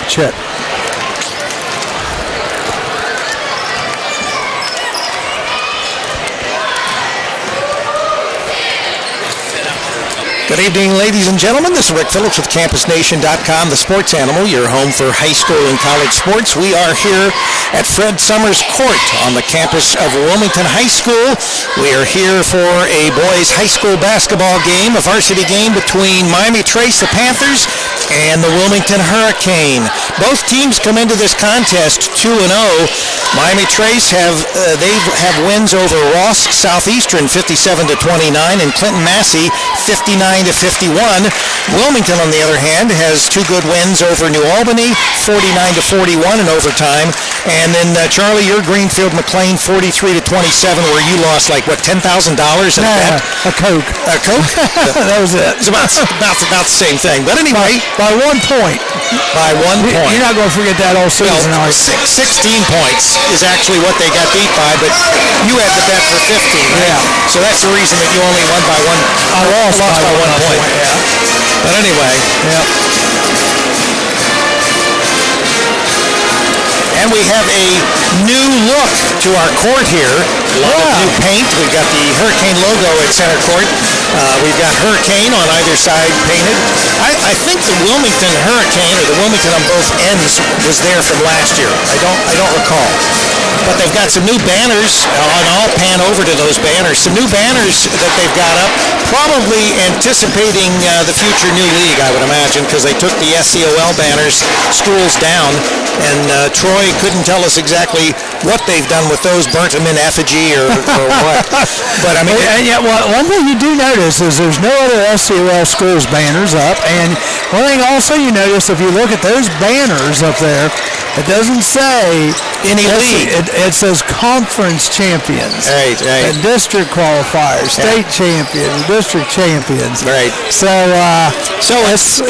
Chip. Good evening, ladies and gentlemen. This is Rick Phillips with CampusNation.com, the sports animal, your home for high school and college sports. We are here at Fred Summers Court on the campus of Wilmington High School. We are here for a boys high school basketball game, a varsity game between Miami Trace, the Panthers, and the Wilmington Hurricane. Both teams come into this contest 2-0. Miami Trace have wins over Ross Southeastern 57-29 and Clinton Massey 59-51. Wilmington, on the other hand, has two good wins over New Albany 49-41 in overtime, and then Charlie, your Greenfield McLean 43-27, where you lost like what, $10,000 in a bet? A Coke. A Coke? That was it. It's about the same thing. But anyway, by 1 point. By 1 point. You're not going to forget that all season, are you? 16 points is actually what they got beat by, but you had the bet for 15, right? Yeah. So that's the reason that you only won by one. I lost by 1 point. Yeah. But anyway. Yeah. And we have a new look to our court here. A lot of new paint. We've got the Hurricane logo at center court. We've got Hurricane on either side painted. I think the Wilmington Hurricane, or the Wilmington on both ends, was there from last year. I don't recall. But they've got some new banners, and I'll pan over to those banners. Some new banners that they've got up, probably anticipating the future new league, I would imagine, because they took the SCOL banners, schools down, and Troy couldn't tell us exactly what they've done with those, burnt them in effigy or what. But I mean, one thing you do notice is there's no other SCOL schools banners up, and one thing also you notice, if you look at those banners up there, it doesn't say any league. It says conference champions, right. And district qualifiers, state champions, district champions. Right. So it's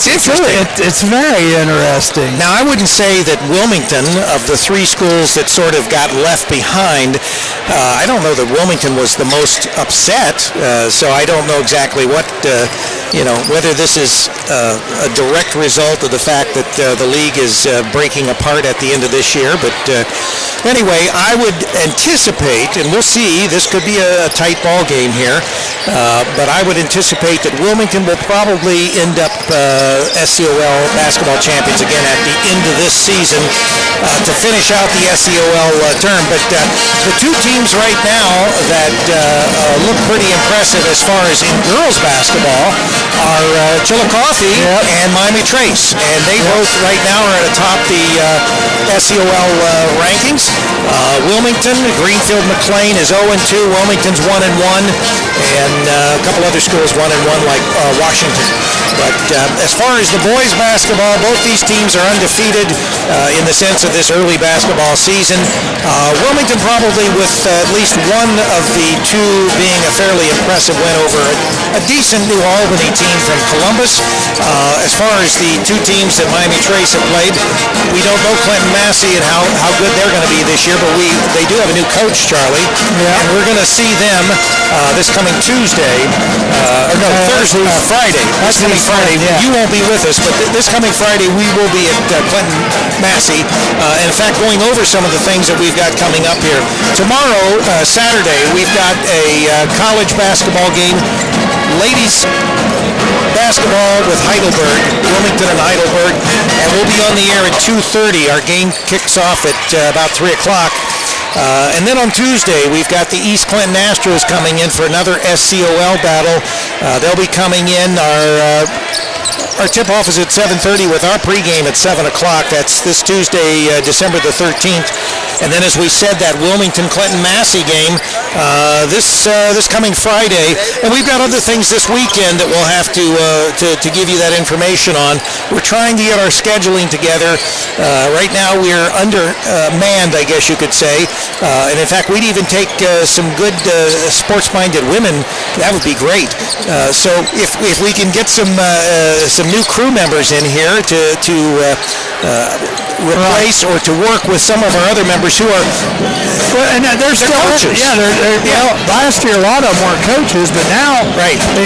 interesting. It's very interesting. Now, I wouldn't say that Wilmington, of the three schools that sort of got left behind, I don't know that Wilmington was the most upset. So I don't know exactly what whether this is a direct result of the fact that the league is breaking apart at the end of this year. But anyway, I would anticipate, and we'll see, this could be a tight ball game here, but I would anticipate that Wilmington will probably end up SCOL basketball champions again at the end of this season to finish out the SCOL term. But the two teams right now that look pretty impressive as far as in girls basketball are Chillicothe and Miami Trace, and they both right now are at atop the SCOL rankings. Wilmington, Greenfield McLean is 0-2. Wilmington's 1-1, and a couple other schools 1-1 like Washington. But as far as the boys basketball, both these teams are undefeated in the sense of this early basketball season. Wilmington probably with at least one of the two being a fairly impressive win over a decent New Albany team from Columbus. As far as the two teams that Miami Trace have played, we don't know Clinton Massey and how good they're going to be this year, but they do have a new coach, Charlie, and we're going to see them this coming Tuesday, Friday. This coming Friday. Yeah. You won't be with us, but this coming Friday we will be at Clinton Massey. In fact, going over some of the things that we've got coming up here. Tomorrow, Saturday, we've got a college basketball game. Ladies basketball with Heidelberg, Wilmington and Heidelberg, and we'll be on the air at 2:30. Our game kicks off at about 3 o'clock. And then on Tuesday, we've got the East Clinton Astros coming in for another SCOL battle. They'll be coming in. Our tip-off is at 7:30 with our pregame at 7 o'clock. That's this Tuesday, December the 13th. And then, as we said, that Wilmington-Clinton Massey game this coming Friday. And we've got other things this weekend that we'll have to give you that information on. We're trying to get our scheduling together. Right now, we're undermanned, I guess you could say. And in fact, we'd even take some good sports-minded women. That would be great. So if we can get some new crew members in here to replace or to work with some of our other members who are they're still coaches. Well, last year a lot of them weren't coaches, but now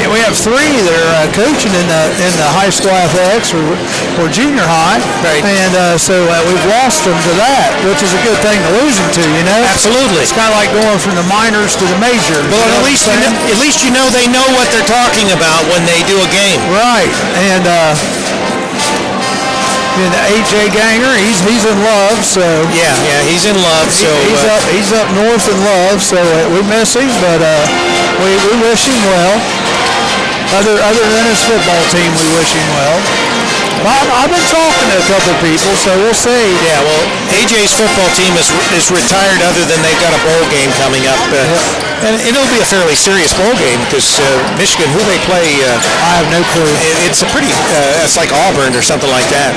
we have three that are coaching in the high school athletics or junior high, and so we've lost them to that, which is a good thing to lose them to. Absolutely. It's kind of like going from the minors to the majors. Well, at least they know what they're talking about when they do a game. Right, and AJ Ganger, he's in Love, so he's in Love. So he's up north in Love, so we miss him, but we wish him well. Other than his football team, we wish him well. I've been talking to a couple people, so we'll see. Yeah, well, AJ's football team is retired, other than they've got a bowl game coming up. And it'll be a fairly serious bowl game because Michigan, who they play, I have no clue. It's a pretty, it's like Auburn or something like that.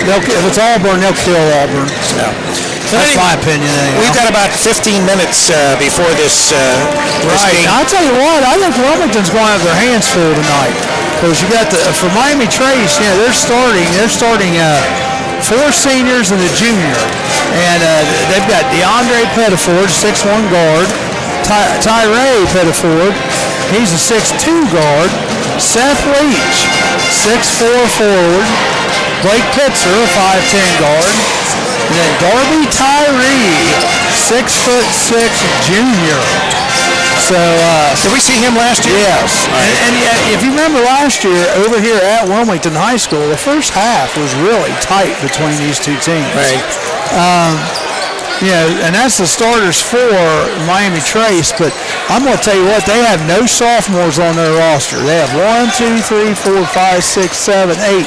If it's Auburn, they'll kill Auburn. Yeah. That's my opinion. We've got about 15 minutes before this game. I'll tell you what, I think Wilmington's going to have their hands full tonight. Because you got for Miami Trace, they're starting 4 seniors and a junior. And they've got DeAndre Pettiford, 6'1" guard. Tyree Pettiford, he's a 6'2" guard. Seth Leach, 6'4" forward. Blake Pitzer, a 5'10" guard. And then Darby Tyree, 6'6" junior. So, did we see him last year? Yes. And if you remember last year, over here at Wilmington High School, the first half was really tight between these two teams. Right. And that's the starters for Miami Trace, but I'm going to tell you what, they have no sophomores on their roster. They have 1, 2, 3, 4, 5, 6, 7, 8,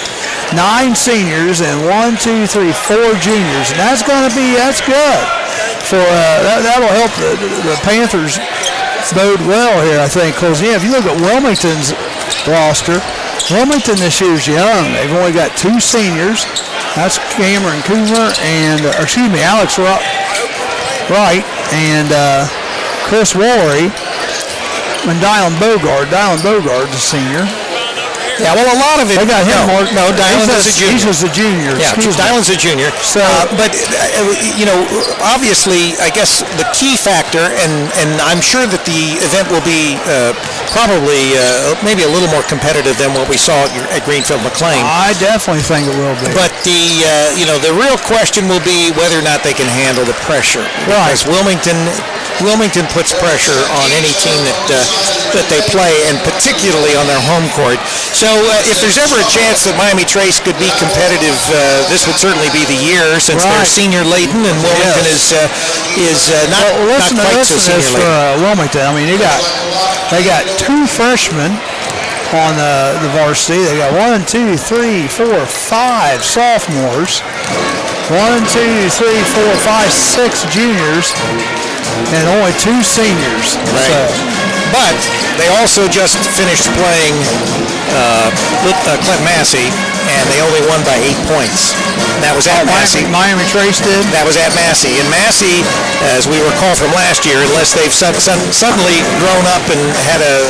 9 seniors and 1, 2, 3, 4 juniors. And that's good. That'll help the Panthers bode well here, I think, because if you look at Wilmington's roster, Wilmington this year's young. They've only got 2 seniors. That's Cameron Coomer and Alex Wright and Chris Woolery and Dylan Bogard. Dylan Bogard's a senior. Yeah, well, a lot of it. They got him. No, Dylan is a junior. He's just a junior. Yeah, Dylan's a junior. So, but obviously, I guess the key factor, and I'm sure that the event will be probably maybe a little more competitive than what we saw at Greenfield McLean. I definitely think it will be. But the real question will be whether or not they can handle the pressure. Right. Because Wilmington puts pressure on any team that they play, and particularly on their home court. So if there's ever a chance that Miami Trace could be competitive, this would certainly be the year, since they're senior laden and Wilmington is not quite so senior laden. For Wilmington, I mean, they got 2 freshmen on the varsity. They got 1, 2, 3, 4, 5 sophomores. 1, 2, 3, 4, 5, 6 juniors. And only 2 seniors. Right. But they also just finished playing Clint Massey, and they only won by 8 points. And that was at Massey. Miami Trace did? That was at Massey. And Massey, as we recall from last year, unless they've suddenly grown up and had a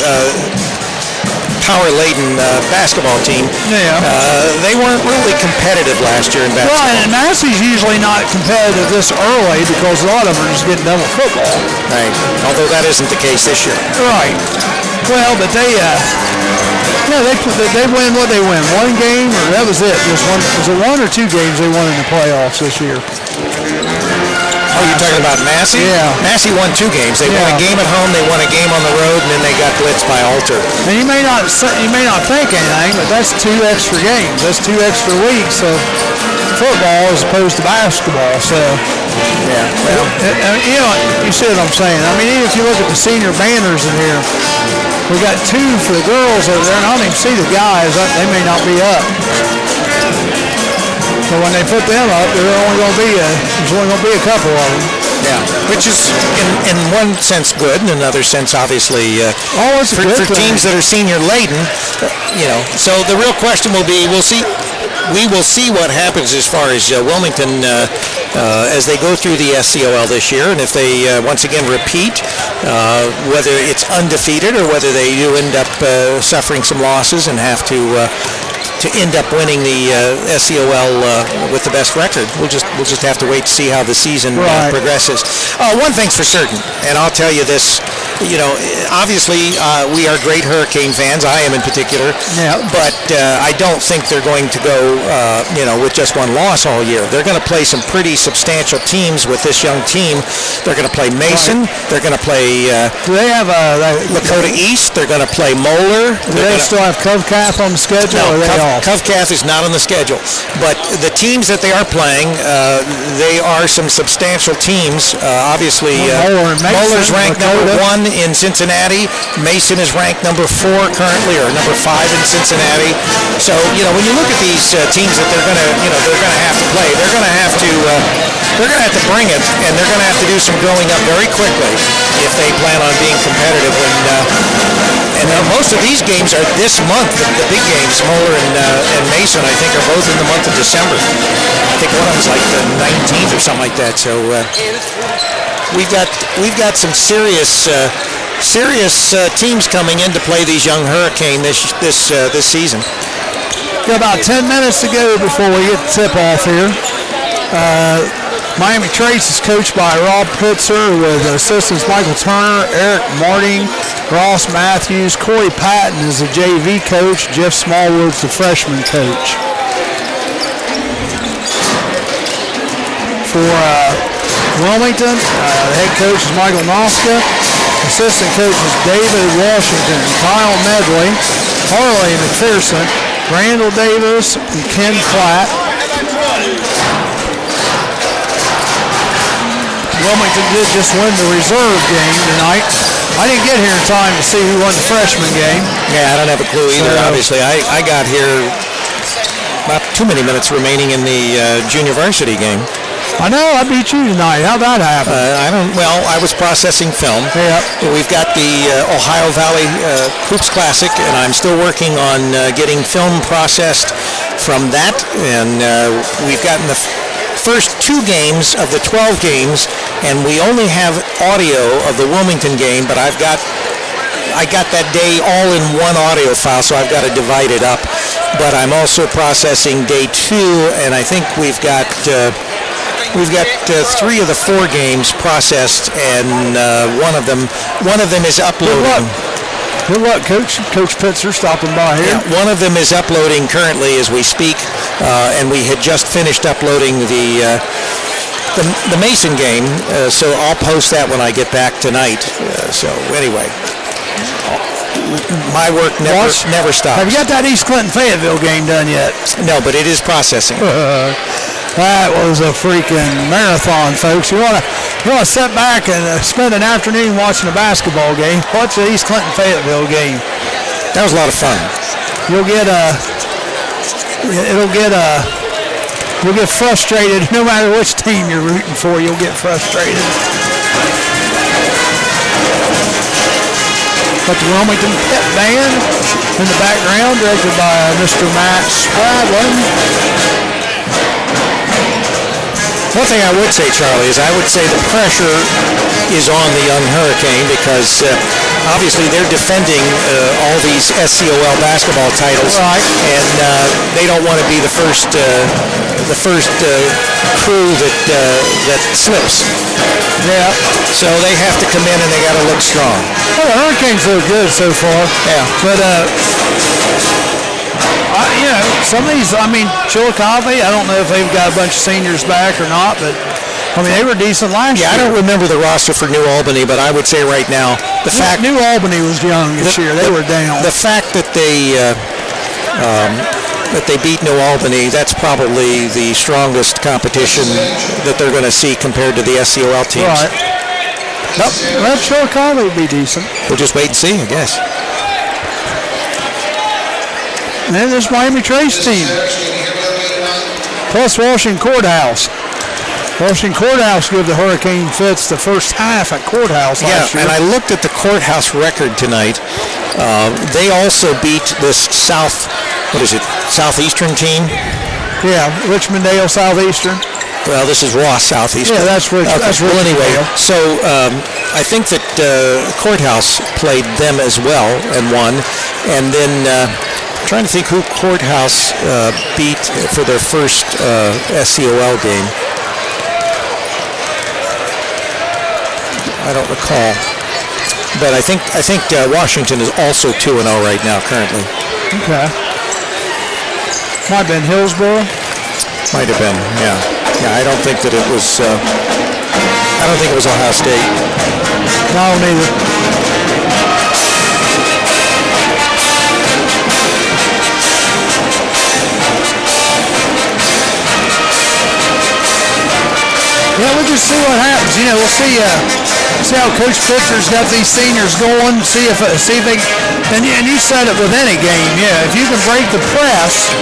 power-laden basketball team. They weren't really competitive last year in basketball. Well, and Massey's usually not competitive this early because a lot of them are just getting done with football. Right. Although that isn't the case this year. Right. Well, but they win what they win. 1 game, or that was it. Was it 1 or 2 games they won in the playoffs this year? Oh, you're talking about Massey? Yeah. Massey won 2 games. They won a game at home, they won a game on the road, and then they got blitzed by Alter. And you may not think anything, but that's 2 extra games. That's 2 extra weeks of football as opposed to basketball. So, yeah. Well, you see what I'm saying. I mean, even if you look at the senior banners in here, we got 2 for the girls over there, and I don't even see the guys. They may not be up. So when they put them up, there's only going to be a couple of them. Yeah, which is in one sense good, in another sense obviously it's for teams that are senior laden. So the real question will be, we will see what happens as far as Wilmington as they go through the SCOL this year, and if they once again repeat, whether it's undefeated or whether they do end up suffering some losses and have to to end up winning the SCOL with the best record. We'll just have to wait to see how the season progresses. One thing's for certain, and I'll tell you this. Obviously, we are great Hurricane fans. I am in particular. Yeah. But I don't think they're going to go, with just one loss all year. They're going to play some pretty substantial teams with this young team. They're going to play Mason. Right. They're going to play. Do they have Lakota East? They're going to play Moeller. Do they still have Covcath on the schedule? No, Covcath is not on the schedule. But the teams that they are playing, they are some substantial teams. Obviously, Moeller's ranked number 1 in Cincinnati. Mason is ranked number 4 currently, or number 5 in Cincinnati. So when you look at these teams that they're gonna have to play, they're gonna have to bring it, and they're gonna have to do some growing up very quickly if they plan on being competitive. And most of these games are this month. The big games, Moeller and Mason, I think, are both in the month of December. I think one of them's like the 19th or something like that. So we've got some serious teams coming in to play these young Hurricane this season. Got about 10 minutes to go before we get the tip-off here. Miami Trace is coached by Rob Pitzer with assistants Michael Turner, Eric Marting, Ross Matthews. Corey Patton is the JV coach. Jeff Smallwood's the freshman coach. For Wilmington, the head coach is Michael Noska. Assistant coach is David Washington, Kyle Medley, Harley McPherson, Randall Davis, and Ken Platt. Wilmington did just win the reserve game tonight. I didn't get here in time to see who won the freshman game. Yeah, I don't have a clue either, obviously. I got here about too many minutes remaining in the junior varsity game. I know, I beat you tonight. How'd that happen? I was processing film. Yeah. We've got the Ohio Valley Hoops Classic, and I'm still working on getting film processed from that. And we've gotten the first 2 games of the 12 games, and we only have audio of the Wilmington game, but I got that day all in one audio file, so I've got to divide it up. But I'm also processing day 2, and I think we've got 3 of the 4 games processed, and one of them is uploading. Good luck, Coach. Coach Pitzer stopping by here. Yeah, one of them is uploading currently as we speak, and we had just finished uploading the Mason game, so I'll post that when I get back tonight. So anyway, my work never stops. Have you got that East Clinton Fayetteville game done yet? No, but it is processing. That was a freaking marathon, folks. You want to sit back and spend an afternoon watching a basketball game. Watch the East Clinton Fayetteville game. That was a lot of fun. You'll get frustrated no matter which team you're rooting for. You'll get frustrated. But the Wilmington Pit Band in the background, directed by Mr. Matt Spradlin. One thing I would say, Charlie, is I would say the pressure is on the young Hurricane because obviously they're defending all these SCOL basketball titles, right, and they don't want to be the first crew that slips. Yeah. So they have to come in and they got to look strong. Well, the Hurricanes look good so far. Yeah. But some of these, Chillicothe, I don't know if they've got a bunch of seniors back or not, but, they were decent last year. I don't remember the roster for New Albany, but I would say right now, New Albany was young this year. They were down. The fact that they beat New Albany, that's probably the strongest competition that they're going to see compared to the SCOL teams. Right. Well, Chillicothe would be decent. We'll just wait and see, I guess. And then this Miami Trace team, plus Washington Courthouse. Washington Courthouse gave the Hurricane Fits the first half at Courthouse last year. And I looked at the Courthouse record tonight. They also beat this Southeastern team? Yeah, Richmond-Dale Southeastern. Well, this is Ross Southeastern. Yeah, that's Rich. Okay. That's well, anyway, so I think that Courthouse played them as well and won. And then trying to think who Courthouse beat for their first SCOL game. I don't recall. But I think Washington is also 2-0 right now currently. Okay. Might have been Hillsborough. Might have been, yeah. Yeah, I don't think that it was. I don't think it was Ohio State. No, neither. Yeah, we'll just see what happens. You know, we'll see how Coach Pitcher's got these seniors going. See if they. And you said it with any game. Yeah, if you can break the press,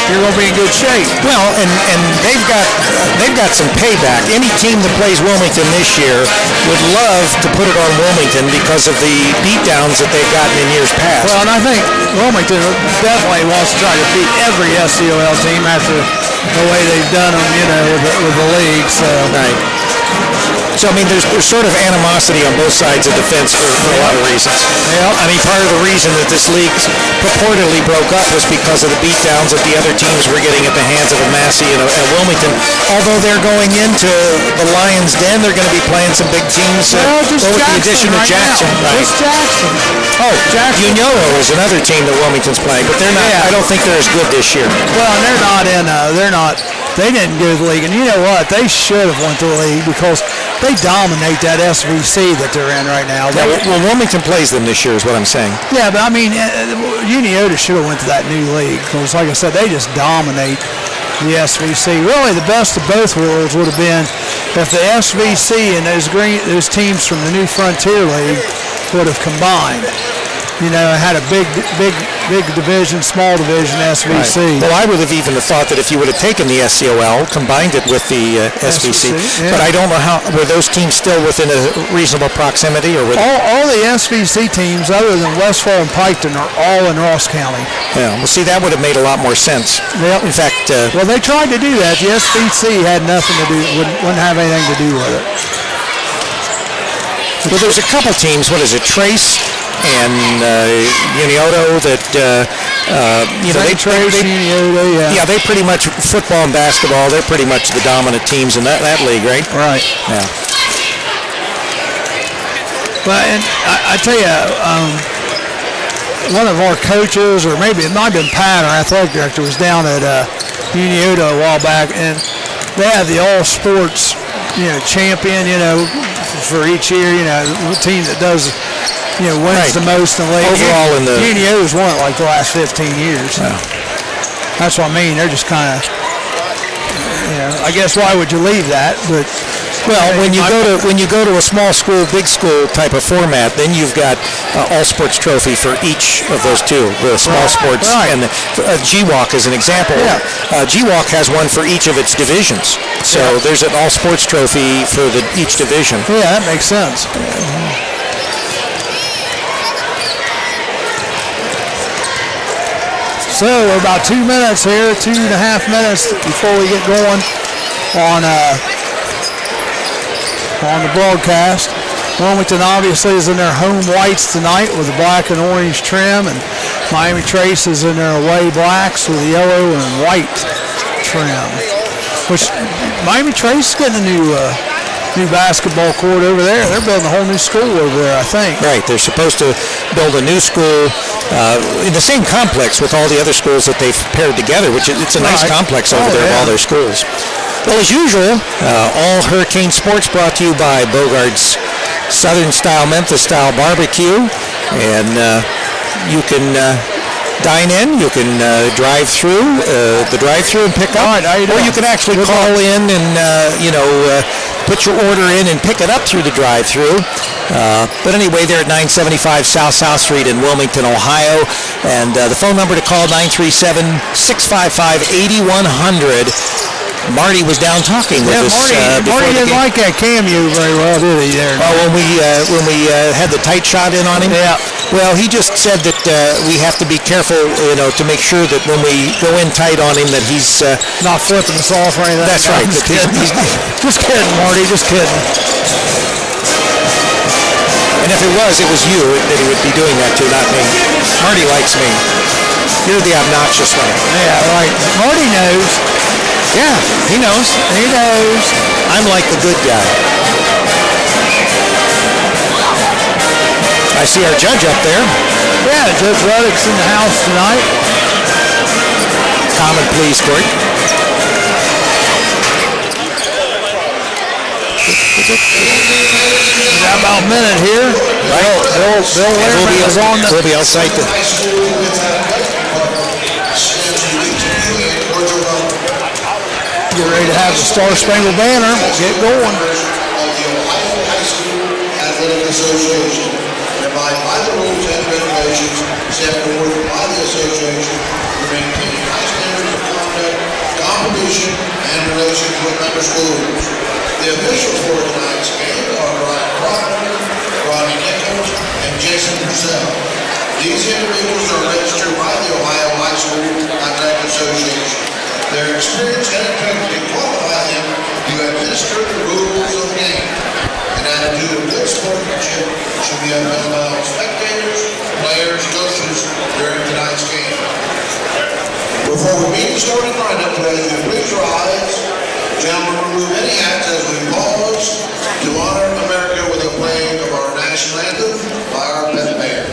you're going to be in good shape. Well, and they've got some payback. Any team that plays Wilmington this year would love to put it on Wilmington because of the beatdowns that they've gotten in years past. Well, and I think Wilmington definitely wants to try to beat every SCOL team after the way they've done them, you know, with the league. So. Right. So, I mean, there's sort of animosity on both sides of the fence for a lot of reasons. Yep. I mean, part of the reason that this league purportedly broke up was because of the beatdowns that the other teams were getting at the hands of a Massey and a Wilmington. Although they're going into the Lions' Den, they're going to be playing some big teams just with Jackson the addition of right Jackson. Now. Right? Just Jackson. Oh, Jackson. Unioto is another team that Wilmington's playing, but they're not. Yeah. I don't think they're as good this year. Well, and they're not in. They didn't go to the league, and you know what? They should have went to the league because they dominate that SVC that they're in right now. Yeah, well, Wilmington plays them this year, is what I'm saying. Yeah, but I mean, Unioto should have went to that new league because, like I said, they just dominate the SVC. Really, the best of both worlds would have been if the SVC and those teams from the new Frontier League would have combined. You know, had a big division, small division SVC. Right. Well, I would have even thought that if you would have taken the SCOL, combined it with the SVC, yeah. But I don't know how, were those teams still within a reasonable proximity? Or all the SVC teams other than Westfall and Piketon are all in Ross County. Yeah, well, see, that would have made a lot more sense. Yep. In fact... well, they tried to do that. The SVC had nothing to do, wouldn't have anything to do with it. Well, there's a couple teams, what is it, Trace and Unioto that, they pretty much, football and basketball, they're pretty much the dominant teams in that league, right? Right. Yeah. Well, and I tell you, one of our coaches, or maybe it might have been Pat, our athletic director, was down at Unioto a while back, and they have the all sports, champion, for each year, the team that does, wins right. the most in the league. Overall in the... Unioto's won it like the last 15 years. Yeah. That's what I mean. They're just kind of, I guess why would you leave that? But well, when you go to a small school, big school type of format, then you've got all sports trophy for each of those two, the small sports right. and the GWalk is an example. Yeah. GWalk has one for each of its divisions, so there's an all sports trophy for each division. Yeah, that makes sense. So we're about 2 minutes here, 2.5 minutes before we get going on the broadcast. Wilmington obviously is in their home whites tonight with the black and orange trim, and Miami Trace is in their away blacks with the yellow and white trim. Which Miami Trace is getting a new basketball court over there. They're building a whole new school over there, I think. Right. They're supposed to build a new school in the same complex with all the other schools that they've paired together, which it's a nice complex over there of all their schools. Well, as usual, all Hurricane Sports brought to you by Bogart's Southern Style, Memphis Style Barbecue. And you can dine in, you can drive through the drive-through and pick up. Or you can actually call in and, put your order in and pick it up through the drive-through. But anyway, they're at 975 South Street in Wilmington, Ohio. And the phone number to call, 937-655-8100. Marty was down talking with us. Marty didn't like that cameo very well, did he? There. Oh, when we had the tight shot in on him. Yeah. Well, he just said that we have to be careful, to make sure that when we go in tight on him, that he's not flipping us off or anything. That's right. Just kidding. Just kidding, Marty. Just kidding. And if it was you that he would be doing that to, not me. Marty likes me. You're the obnoxious one. Yeah, right. Marty knows. Yeah, he knows. He knows. I'm like the good guy. I see our judge up there. Yeah, Judge Ruddock's in the house tonight. Common Pleas Court. We got about a minute here. Bill Lehrman is on the... We'll be outside the... Get ready to have the Star Spangled Banner. Get going. Association, whereby by the rules and regulations set forth by the association to maintain high standards of conduct, competition, and relations with member schools. The officials for tonight's game are Brian Crawford, Ronnie Nichols, and Jason Purcell. These individuals are registered by the Ohio High School Athletic Association. Their experience and integrity qualify them to administer the rules of the game. An attitude of good sportsmanship should be upheld by all spectators, players, coaches during tonight's game. Before we meet the starting lineup, as you please rise, gentlemen, remove any hats as we pause to honor America with the playing of our national anthem by our pet band.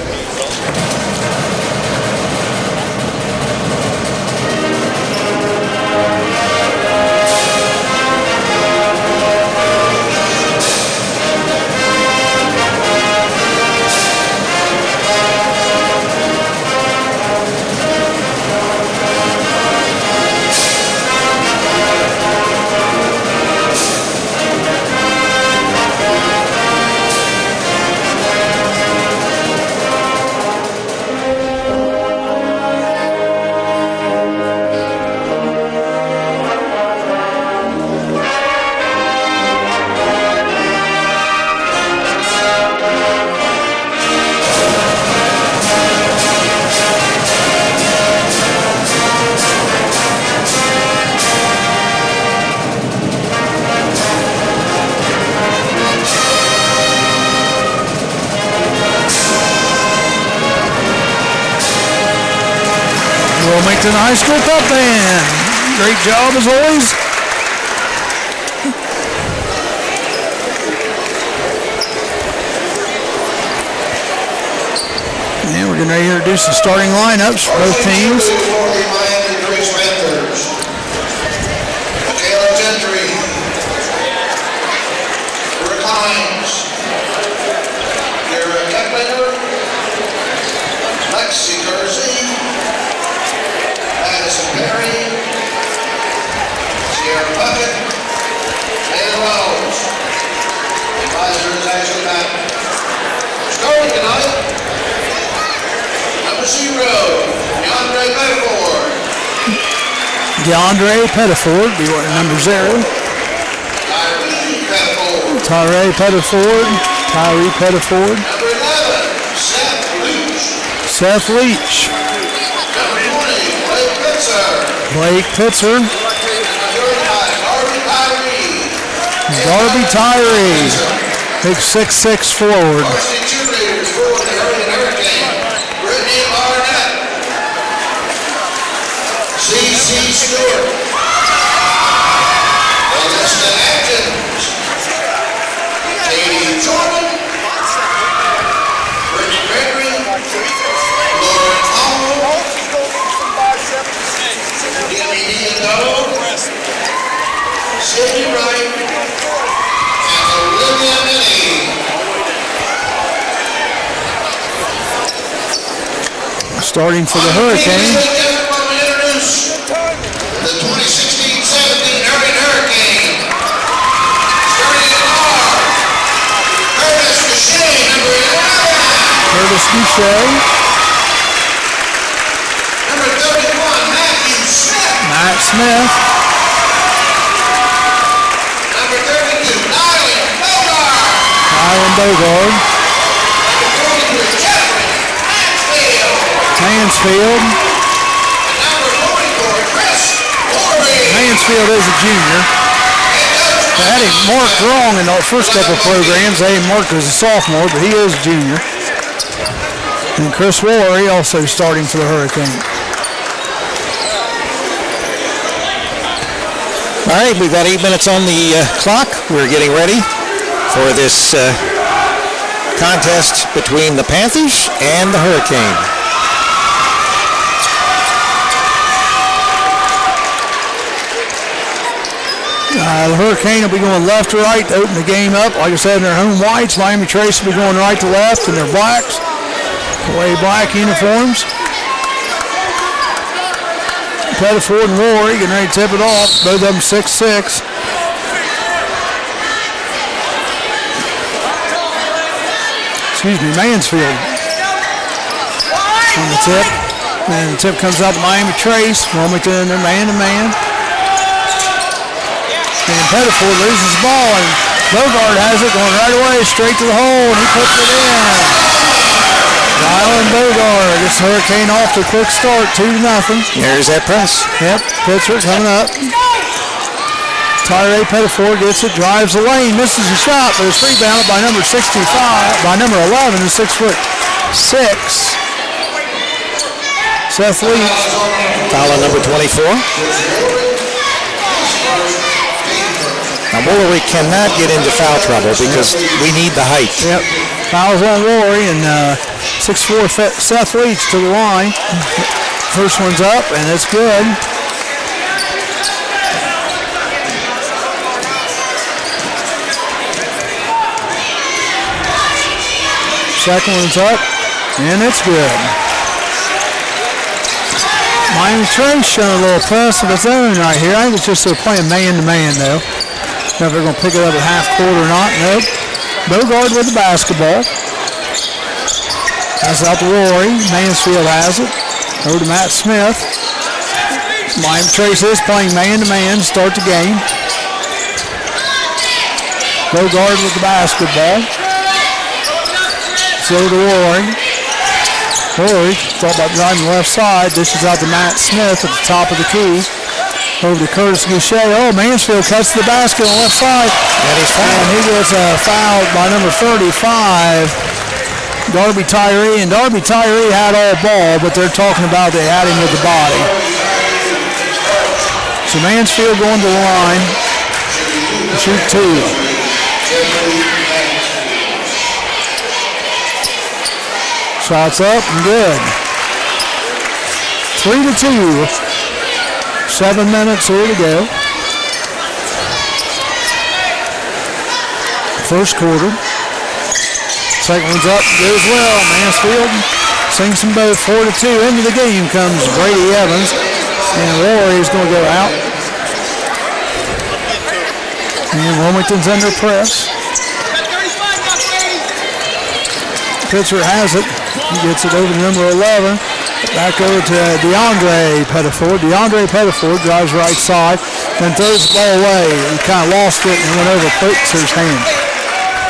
Wilmington High School Pep Band. Great job as always. And we're getting ready to introduce the starting lineups for both teams. DeAndre Pettiford, be what number 0. Tyree Pettiford. Number 11, Seth Leach. Number 20, Blake Pitzer. Darby Tyree. Big 6'6" forward. C.C. Stewart, Alyssa Atkins, Katie Jordan, Brittany Gregory, Lauren Howell, Demi Diado, Sydney Wright, and Olivia Minnie. Starting for the Hurricanes. The 2016-17 Hurricane Hurricane. Starting at guard, Curtis Goucher, number 11. Curtis Goucher. Number 31, Matthew Smith. Matt Smith. Number 32, Nyland Bogart. Nyland Bogart. Number 43, Jeffrey Mansfield. Mansfield is a junior. They had him marked wrong in the first couple of programs. They had him marked as a sophomore, but he is a junior. And Chris Woolery also starting for the Hurricane. All right, we've got 8 minutes on the clock. We're getting ready for this contest between the Panthers and the Hurricane. The Hurricane will be going left to right to open the game up. Like I said, in their home whites. Miami Trace will be going right to left in their blacks. Way black uniforms. Pettiford and Rory getting ready to tip it off. Both of them 6'6". Excuse me, Mansfield on the tip. And the tip comes out to Miami Trace. Wilmington, they're man-to-man. And Pettiford loses the ball, and Bogart has it going right away, straight to the hole, and he puts it in. Rylan Bogart gets the Hurricane off to a quick start, 2-0. There's that press. Yep, pitcher coming up. Tyree Pettiford gets it, drives the lane, misses the shot, but it's rebounded by number 65, by number 11, the 6'6". Seth Leach. Foul on number 24. Now, Woolery cannot get into foul trouble because we need the height. Yep. Fouls on Woolery, and 6'4" Seth Leach to the line. First one's up, and it's good. Second one's up, and it's good. Miami Trace showing a little press of its own right here. I think it's just they're playing man-to-man, though. Know if they're going to pick it up at half court or not. Nope. Bogard with the basketball. That's out to Rory. Mansfield has it. Over to Matt Smith. Miami Trace is playing man-to-man to start the game. Bogard with the basketball. So to Rory. Rory thought about driving the left side. Dishes out to Matt Smith at the top of the key. Over to Curtis Goucher. Oh, Mansfield cuts the basket on the left side. And he's fouled. And he gets fouled by number 35, Darby Tyree. And Darby Tyree had all ball, but they're talking about they had him with the body. So Mansfield going to the line. Shoot two. Shots up and good. 3-2. 7 minutes here to go. First quarter. Second one's up, goes well. Mansfield sinks them both 4-2. Into the game comes Brady Evans, and Rory is going to go out. And Wilmington's under press. Pitcher has it. He gets it over to number 11. Back over to DeAndre Pettiford. DeAndre Pettiford drives right side, then throws the ball away. He kind of lost it and went over Pitzer's hand.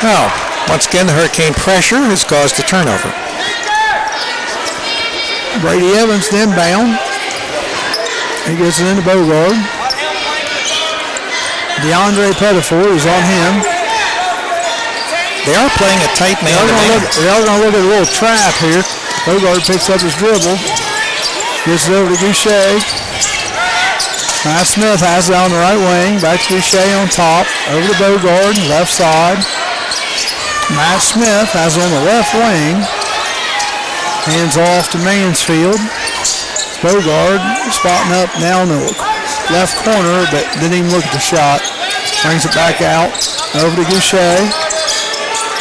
Now, once again, the Hurricane pressure has caused a turnover. Brady Evans then inbound. He gets it into Bogard. DeAndre Pettiford is on him. They are playing a tight man-to-man. They are going to look at a little trap here. Bogard picks up his dribble. Gets it over to Goucher. Matt Smith has it on the right wing. Back to Goucher on top. Over to Bogard, left side. Matt Smith has it on the left wing. Hands off to Mansfield. Bogard spotting up now in the left corner, but didn't even look at the shot. Brings it back out. Over to Goucher.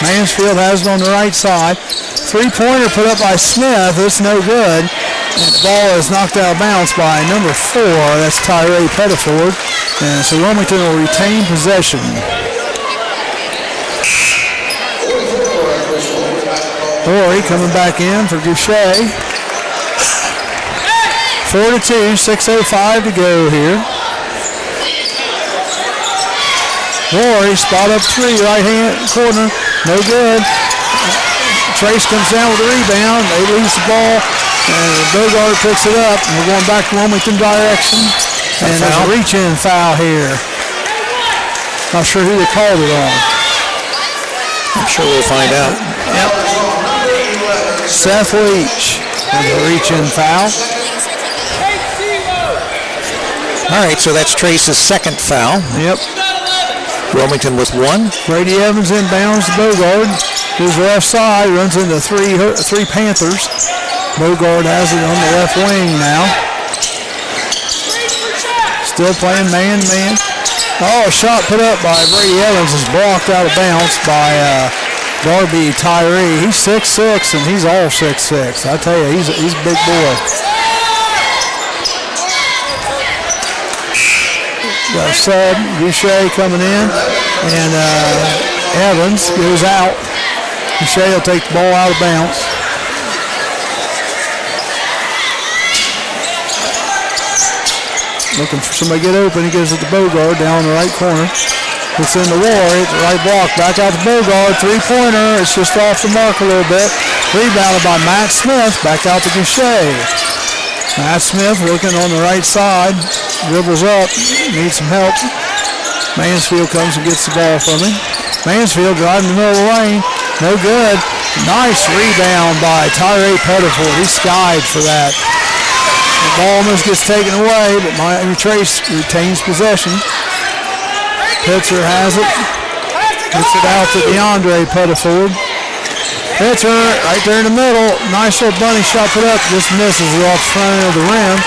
Mansfield has it on the right side. Three-pointer put up by Smith. It's no good. And the ball is knocked out of bounds by number 4. That's Tyree Pettiford. And so Wilmington will retain possession. Rory coming back in for Goucher. 4-2, 6:05 to go here. Rory spot up three, right hand corner, no good. Trace comes down with a rebound. They lose the ball, and Bogard picks it up. And we're going back to Wilmington direction. And there's a reach-in foul here. Not sure who they called it on. I'm sure we'll find out. Yep. Seth Leach with a reach-in foul. All right, so that's Trace's second foul. Yep. Wilmington with 1. Brady Evans inbounds to Bogard. His left side runs into three Panthers. Bogard has it on the left wing now. Still playing man-man. Oh, a shot put up by Brady Evans is blocked out of bounds by Darby Tyree. He's 6'6", and he's all 6'6". I tell you, he's a big boy. Got a sub, Boucher coming in, and Evans goes out. Boucher will take the ball out of bounds. Looking for somebody to get open. He gives it to Bogard down in the right corner. It's in the war. It's the right block. Back out to Bogard. Three-pointer. It's just off the mark a little bit. Rebounded by Matt Smith. Back out to Boucher. Matt Smith looking on the right side. Dribbles up. Needs some help. Mansfield comes and gets the ball from him. Mansfield driving the middle of the lane. No good. Nice rebound by Tyree Pettiford. He skied for that. The ball almost gets taken away, but Miami Trace retains possession. Pitcher has it. Gets it out to DeAndre Pettiford. Pitcher right there in the middle. Nice little bunny shot put up. Just misses it off the front of the rim.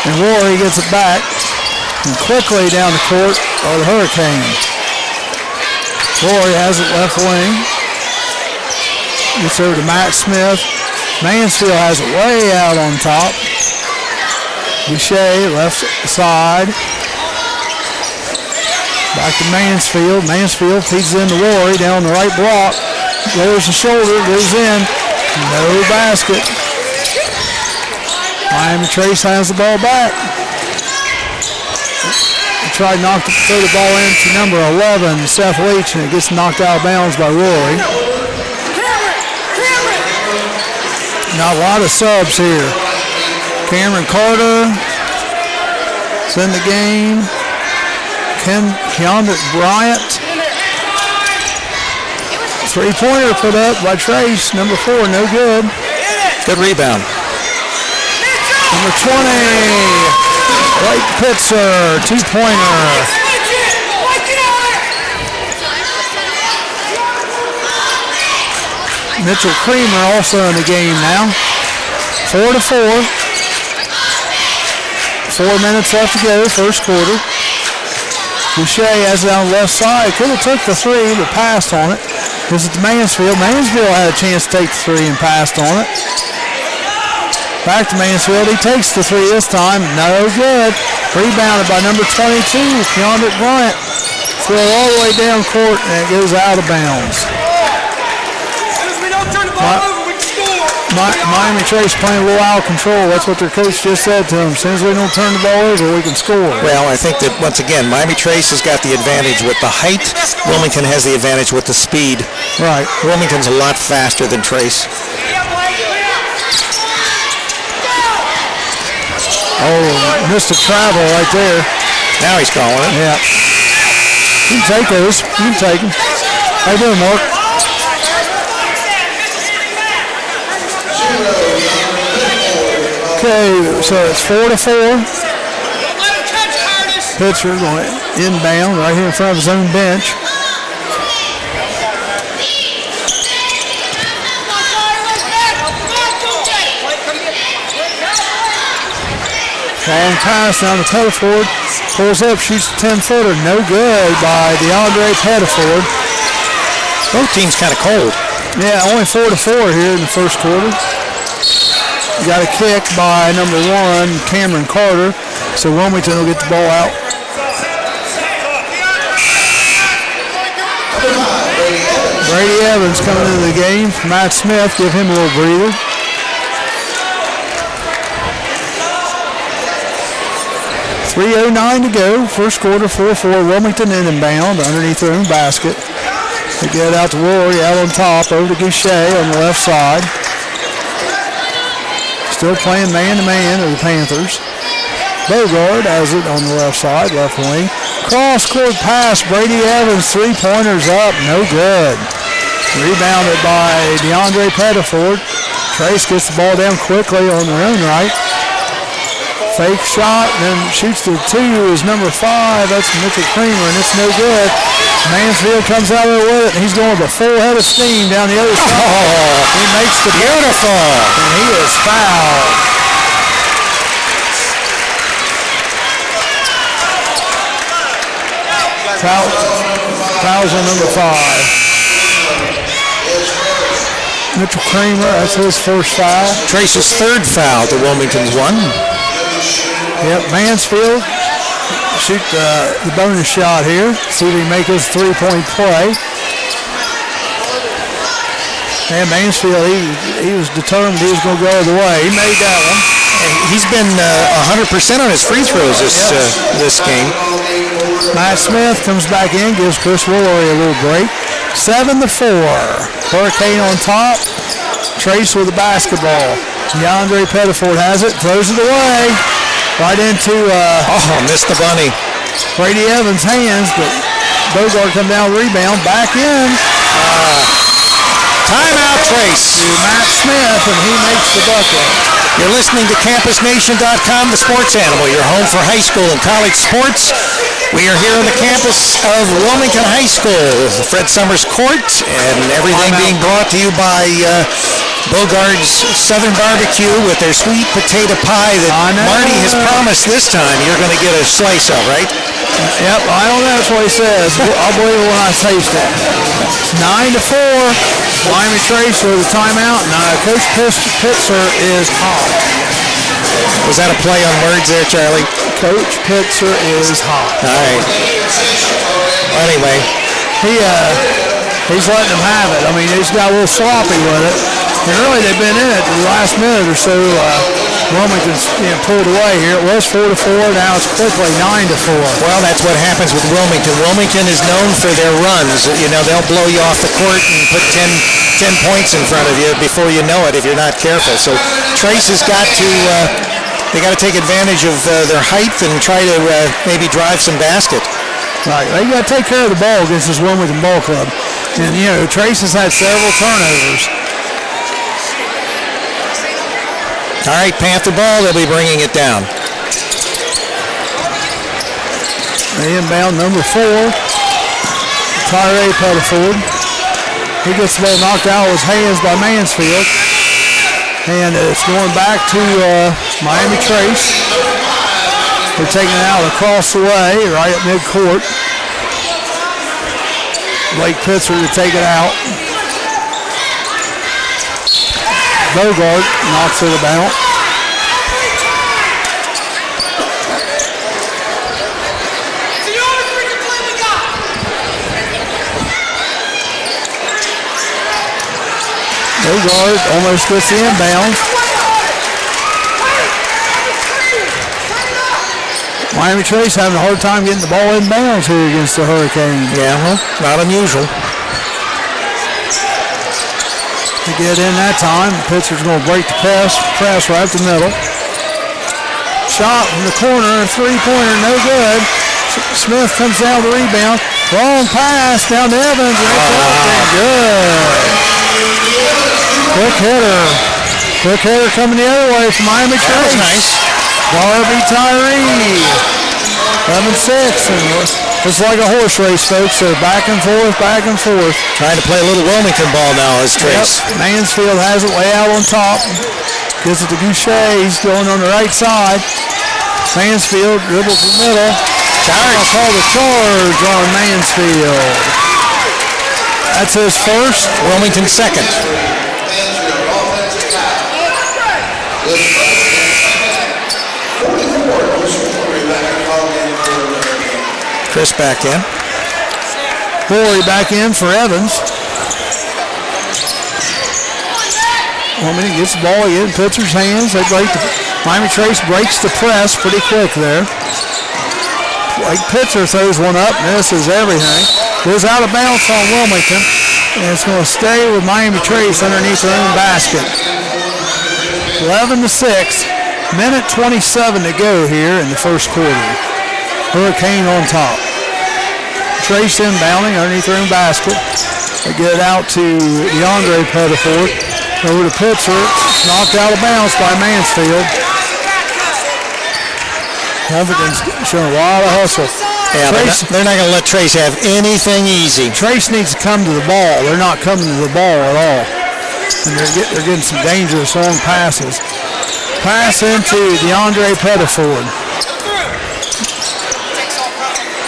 And Rory gets it back. And quickly down the court are the Hurricanes. Rory has it left wing. Gets over to Matt Smith. Mansfield has it way out on top. Boucher, left side. Back to Mansfield. Mansfield feeds in to Rory down the right block. Lowers the shoulder, goes in. No basket. Miami Trace has the ball back. Tried to throw the ball into number 11, Seth Leach, and it gets knocked out of bounds by Rory. Now a lot of subs here. Cameron Carter is in the game. Keandre Bryant. Three-pointer put up by Trace. Number 4, no good. Good rebound. Number 20, Blake Pitzer, two-pointer. Mitchell Creamer also in the game now. 4-4. 4 minutes left to go, first quarter. Boucher has it on the left side. Could have took the three, but passed on it. This is Mansfield. Mansfield had a chance to take the three and passed on it. Back to Mansfield. He takes the three this time. No good. Rebounded by number 22, Keandre Bryant. Throw all the way down court, and it goes out of bounds. Miami Trace playing a little out of control. That's what their coach just said to them. As soon as we don't turn the ball over, we can score. Well, I think that, once again, Miami Trace has got the advantage with the height. Wilmington has the advantage with the speed. Right. Wilmington's a lot faster than Trace. Oh, missed a travel right there. Now he's calling it. Yeah. You can take those. You can take them. How you doing, Mark? Okay, so it's 4-4. Pitcher going inbound right here in front of his own bench. Long pass down to Pettiford. Pulls up, shoots a 10-footer. No good by DeAndre Pettiford. Both teams kind of cold. Yeah, only 4-4 here in the first quarter. Got a kick by number 1, Cameron Carter. So Wilmington will get the ball out. Brady Evans coming into the game. Matt Smith, give him a little breather. .309 to go. First quarter, 4-4. Wilmington inbound underneath their own basket. They get out to Rory out on top, over to Goucher on the left side. Still playing man-to-man of the Panthers. Bogard has it on the left side, left wing. Cross-court pass, Brady Evans, three-pointers up, no good. Rebounded by DeAndre Pettiford. Trace gets the ball down quickly on their own right. Fake shot, then shoots to 2 is number 5. That's Mitchell Creamer, and it's no good. Mansfield comes out there with it, and he's going with a full head of steam down the other side. Oh, He makes the beautiful. and he is fouled. Fouls on number 5. Mitchell Creamer, that's his first foul. Trace's third foul to Wilmington's 1. Yep, Mansfield shoot the bonus shot here. See if he make his three-point play. And Mansfield, he was determined he was going to go the way. He made that one. He's been 100% on his free throws this game. Matt Smith comes back in, gives Chris Woolery a little break. 7-4. Hurricane on top. Trace with the basketball. DeAndre Pettiford has it, throws it away. Right into missed the bunny. Brady Evans' hands, but Bogart come down, rebound, back in. Timeout, Trace. Matt Smith, and he makes the bucket. You're listening to CampusNation.com, the sports animal, your home for high school and college sports. We are here on the campus of Wilmington High School, Fred Summers Court, and everything being brought to you by Bogart's Southern Barbecue with their sweet potato pie that Marty has promised this time you're going to get a slice of, right? Yep, I don't know, that's what he says. I'll believe it when I taste it. 9-4. Miami Trace with a timeout. Now, Coach Pitzer is hot. Was that a play on words there, Charlie? Coach Pitzer is hot. All right. Anyway. He's letting them have it. I mean, he's got a little sloppy with it. And really, they've been in it the last minute or so. Wilmington's pulled away here. It was 4-4. Now it's quickly 9-4. Well, that's what happens with Wilmington. Wilmington is known for their runs. You know, they'll blow you off the court and put 10 points in front of you before you know it if you're not careful. So Trace has got to they got to take advantage of their height and try to maybe drive some basket. Right. They got to take care of the ball against this Wilmington ball club. And, Trace has had several turnovers. All right, Panther ball, they'll be bringing it down. The inbound number 4, Tyree Pettiford. He gets the ball knocked out of his hands by Mansfield. And it's going back to Miami Trace. They're taking it out across the way, right at midcourt. Blake Pitzer to take it out. Bogart knocks it about. Bogart almost gets the inbound. Miami Trace having a hard time getting the ball inbounds here against the Hurricane. Yeah, well, not unusual. To get in that time, the pitcher's going to break the press right up the middle. Shot from the corner, three-pointer, no good. Smith comes down the rebound. Wrong pass down to Evans, and it's up and good. Quick hitter coming the other way from Miami Trace. Nice. Darby Tyree. 11-6. It's like a horse race, folks. They're back and forth, back and forth. Trying to play a little Wilmington ball now as Trace. Yep. Mansfield has it way out on top. Gives it to Goucher. He's going on the right side. Mansfield dribbles the middle. I'll call the charge on Mansfield. That's his first. Wilmington second. Chris back in. Corey back in for Evans. Wilmington gets the ball in Pitzer's hands. They break Miami Trace breaks the press pretty quick there. Like Pitzer throws one up, misses everything. Goes out of bounds on Wilmington. And it's going to stay with Miami Trace underneath their own basket. 11-6. Minute 27 to go here in the first quarter. Hurricane on top. Trace inbounding underneath their own basket. They get it out to DeAndre Pettiford. Over to Pitzer. Knocked out of bounds by Mansfield. Wilmington's showing a lot of hustle. Yeah, they're not going to let Trace have anything easy. Trace needs to come to the ball. They're not coming to the ball at all. And they're getting some dangerous long passes. Pass into DeAndre Pettiford.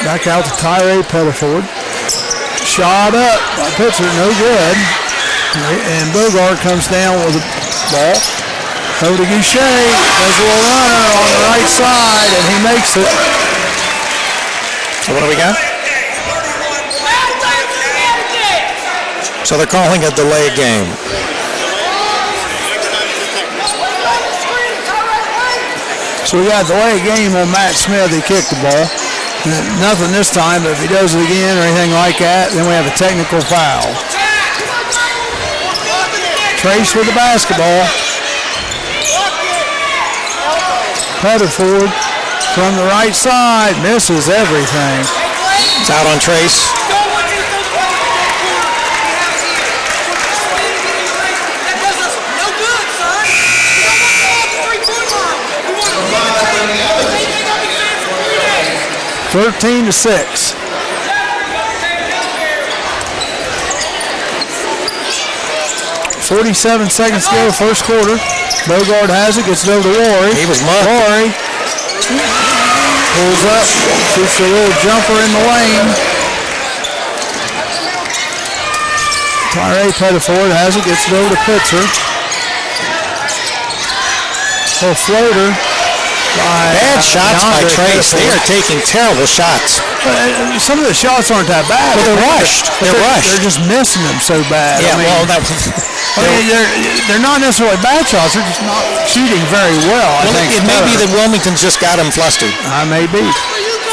Back out to Tyree Pettiford. Shot up by pitcher, no good. And Bogart comes down with the ball. Over to Goucher. There's a little runner on the right side, and he makes it. So what do we got? So they're calling a delay game. So we got a delay game on Matt Smith. He kicked the ball. Nothing this time, but if he does it again or anything like that, then we have a technical foul. Trace with the basketball. Pettiford from the right side misses everything. It's out on Trace. Thirteen to 6. 47 seconds to go, first quarter. Bogart has it, gets it over to Rory. He was mugged. Rory pulls up, shoots a little jumper in the lane. Tyree Pettiford has it, gets it over to Pitzer. Little floater. Bad shots by Trace. They are taking terrible shots. Some of the shots aren't that bad. But they're rushed. They're just missing them so bad. Yeah, they're not necessarily bad shots. They're just not shooting very well. I think it may be that Wilmington's just got them flustered. I may be.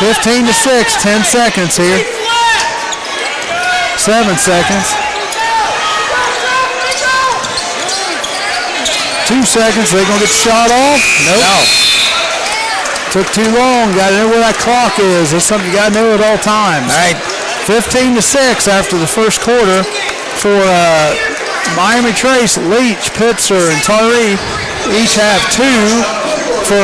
15 to 6. 10 seconds here. 7 seconds. 2 seconds. They're going to get the shot off. Nope. No. Took too long. Got to know where that clock is. That's something you got to know at all times. All right. 15 to 6 after the first quarter for Miami Trace. Leach, Pitzer, and Tyree each have 2 for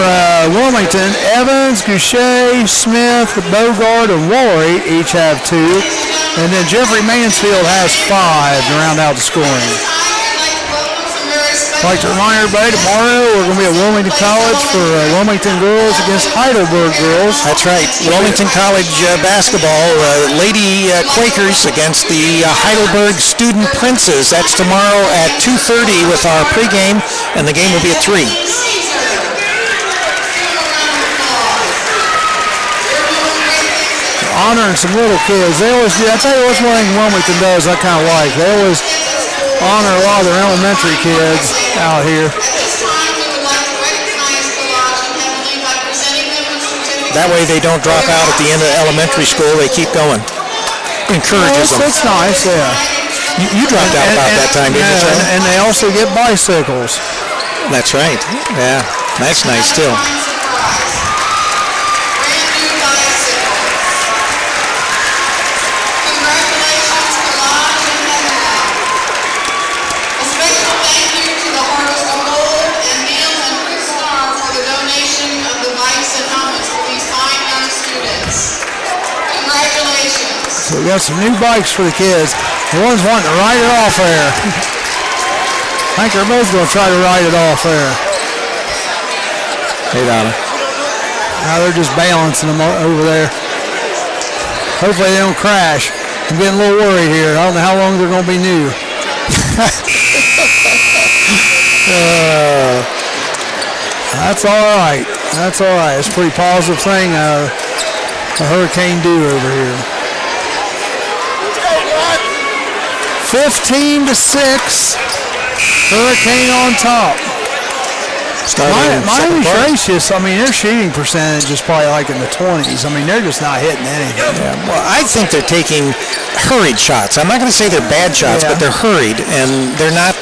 Wilmington. Evans, Goucher, Smith, Bogart, and Rory each have 2. And then Jeffrey Mansfield has 5 to round out the scoring. I'd like to remind everybody, tomorrow we're going to be at Wilmington College for Wilmington girls against Heidelberg girls. That's right. Wilmington College basketball, Lady Quakers against the Heidelberg Student Princes. That's tomorrow at 2:30 with our pregame, and the game will be at 3. Honoring some little kids. They always do. I tell you what's one thing Wilmington does I kind of like. They always honor a lot of their elementary kids out here. That way they don't drop out at the end of elementary school. They keep going. Encourages them. That's nice, yeah. You dropped out about that time, didn't you, Charlie? And they also get bicycles. That's right. Yeah, that's nice too. So we got some new bikes for the kids. The one's wanting to ride it off there. I think they're both going to try to ride it off there. Hey, Donna. Now they're just balancing them over there. Hopefully they don't crash. I'm getting a little worried here. I don't know how long they're going to be new. That's all right. That's all right. It's a pretty positive thing. A hurricane do over here. 15 to 6. Hurricane on top. Miami Trace just, their shooting percentage is probably like in the 20s. They're just not hitting anything. Yeah, well, I think they're taking hurried shots. I'm not going to say they're bad shots, but they're hurried, and they're not...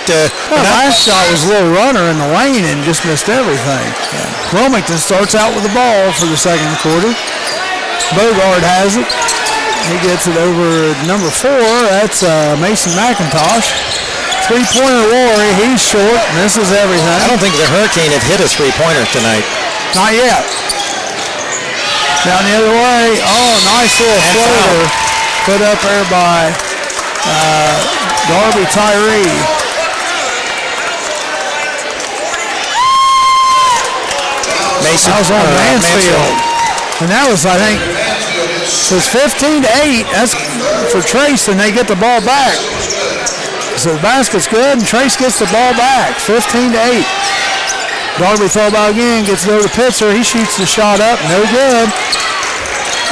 last shot was a little runner in the lane and just missed everything. Yeah. Wilmington starts out with the ball for the second quarter. Bogart has it. He gets it over number 4. That's Mason McIntosh. Three-pointer Rory. He's short. Misses everything. I don't think the Hurricane have hit a three-pointer tonight. Not yet. Down the other way. Oh, nice little floater put up there by Darby Tyree. Mason. That was on Mansfield. And that was, I think, so it's 15-8. That's for Trace, and they get the ball back. So the basket's good, and Trace gets the ball back. 15-8. Darby throw ball again, gets to go to Pitzer. He shoots the shot up, no good.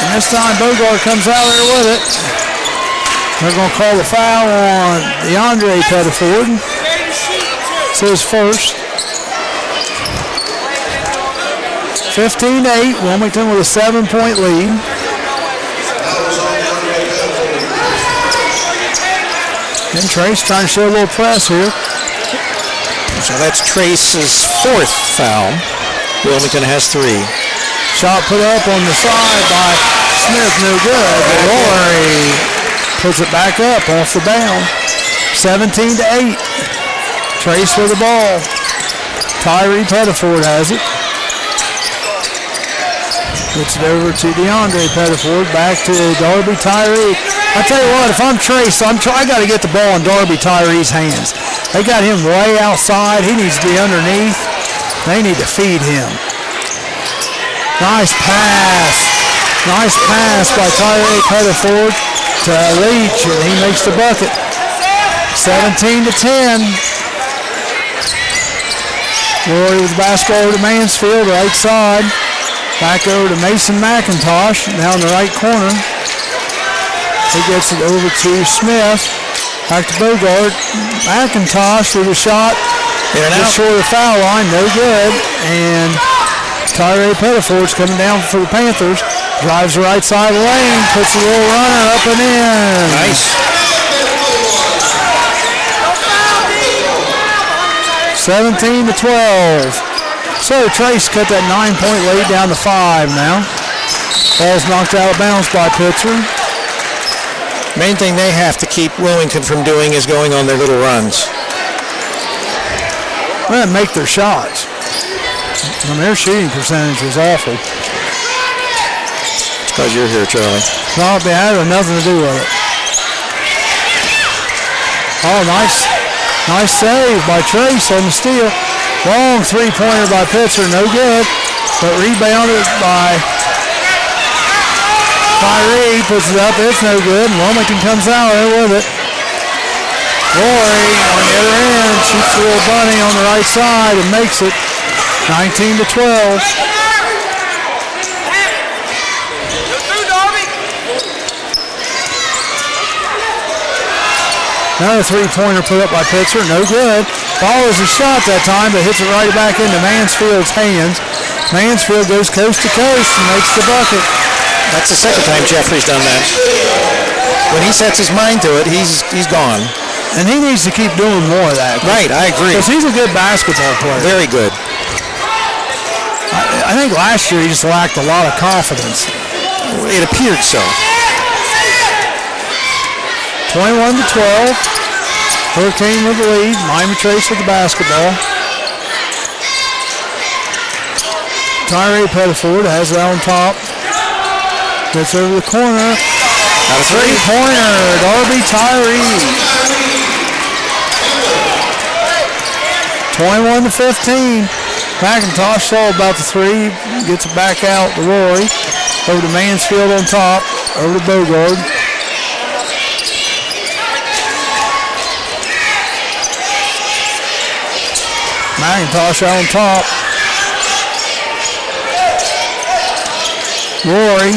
And this time Bogart comes out there with it. They're going to call the foul on DeAndre Pettiford. It's his first. 15-8, Wilmington with a 7-point lead. And Trace trying to show a little press here. So that's Trace's fourth foul. Wilmington has 3. Shot put up on the side by Smith, no good. Rory puts it back up off the bound. 17-8. Trace with the ball. Tyree Pettiford has it. Gets it over to DeAndre Pettiford. Back to Darby Tyree. I tell you what, if I'm Trace, I got to get the ball in Darby Tyree's hands. They got him way outside. He needs to be underneath. They need to feed him. Nice pass. Nice pass by Tyree Pettiford to Leach, and he makes the bucket. 17-10. Rory with the basketball over to Mansfield, right side. Back over to Mason McIntosh down the right corner. He gets it over to Smith. Back to Bogart. McIntosh with a shot. Just short of the foul line, no good. And Tyree Pettiford's coming down for the Panthers. Drives the right side of the lane, puts a little runner up and in. Nice. 17-12. So Trace cut that 9-point lead down to 5 now. Ball's knocked out of bounds by Pitzer. Main thing they have to keep Wilmington from doing is going on their little runs. Well, make their shots. And their shooting percentage was awful. It's because you're here, Charlie. No, it had nothing to do with it. Oh, nice save by Trace on the steal. Long three-pointer by Pitzer, no good. But rebounded by Tyree, puts it up, it's no good. And Wilmington comes out there with it. Rory on the other end shoots a little bunny on the right side and makes it 19-12. Another three-pointer put up by Pitzer, no good. Follows the shot that time, but hits it right back into Mansfield's hands. Mansfield goes coast to coast and makes the bucket. That's the second time Jeffrey's done that. When he sets his mind to it, he's gone. And he needs to keep doing more of that. Right, I agree. Because he's a good basketball player. Very good. I think last year he just lacked a lot of confidence. It appeared so. 21-12. Hurricane with the lead. Miami Trace with the basketball. Tyree Pettiford has it on top. Gets over the corner. Got a three-pointer. Darby Tyree. 21-15. McIntosh saw about the three. Gets it back out to Rory. Over to Mansfield on top. Over to Bogard. McIntosh out on top. Rory.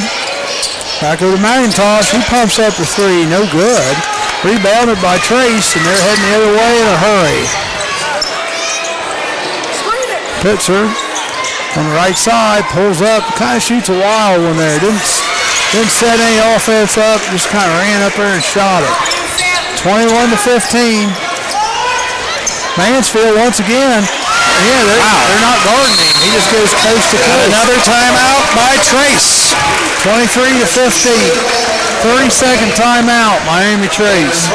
Back over to McIntosh. He pumps up the three. No good. Rebounded by Trace, and they're heading the other way in a hurry. Pitzer on the right side. Pulls up. Kind of shoots a wild one there. Didn't set any offense up. Just kind of ran up there and shot it. 21-15. Mansfield once again. Yeah, they're not guarding him. He just goes coast to coast. Another timeout by Trace. 23-15. 30-second timeout, Miami Trace.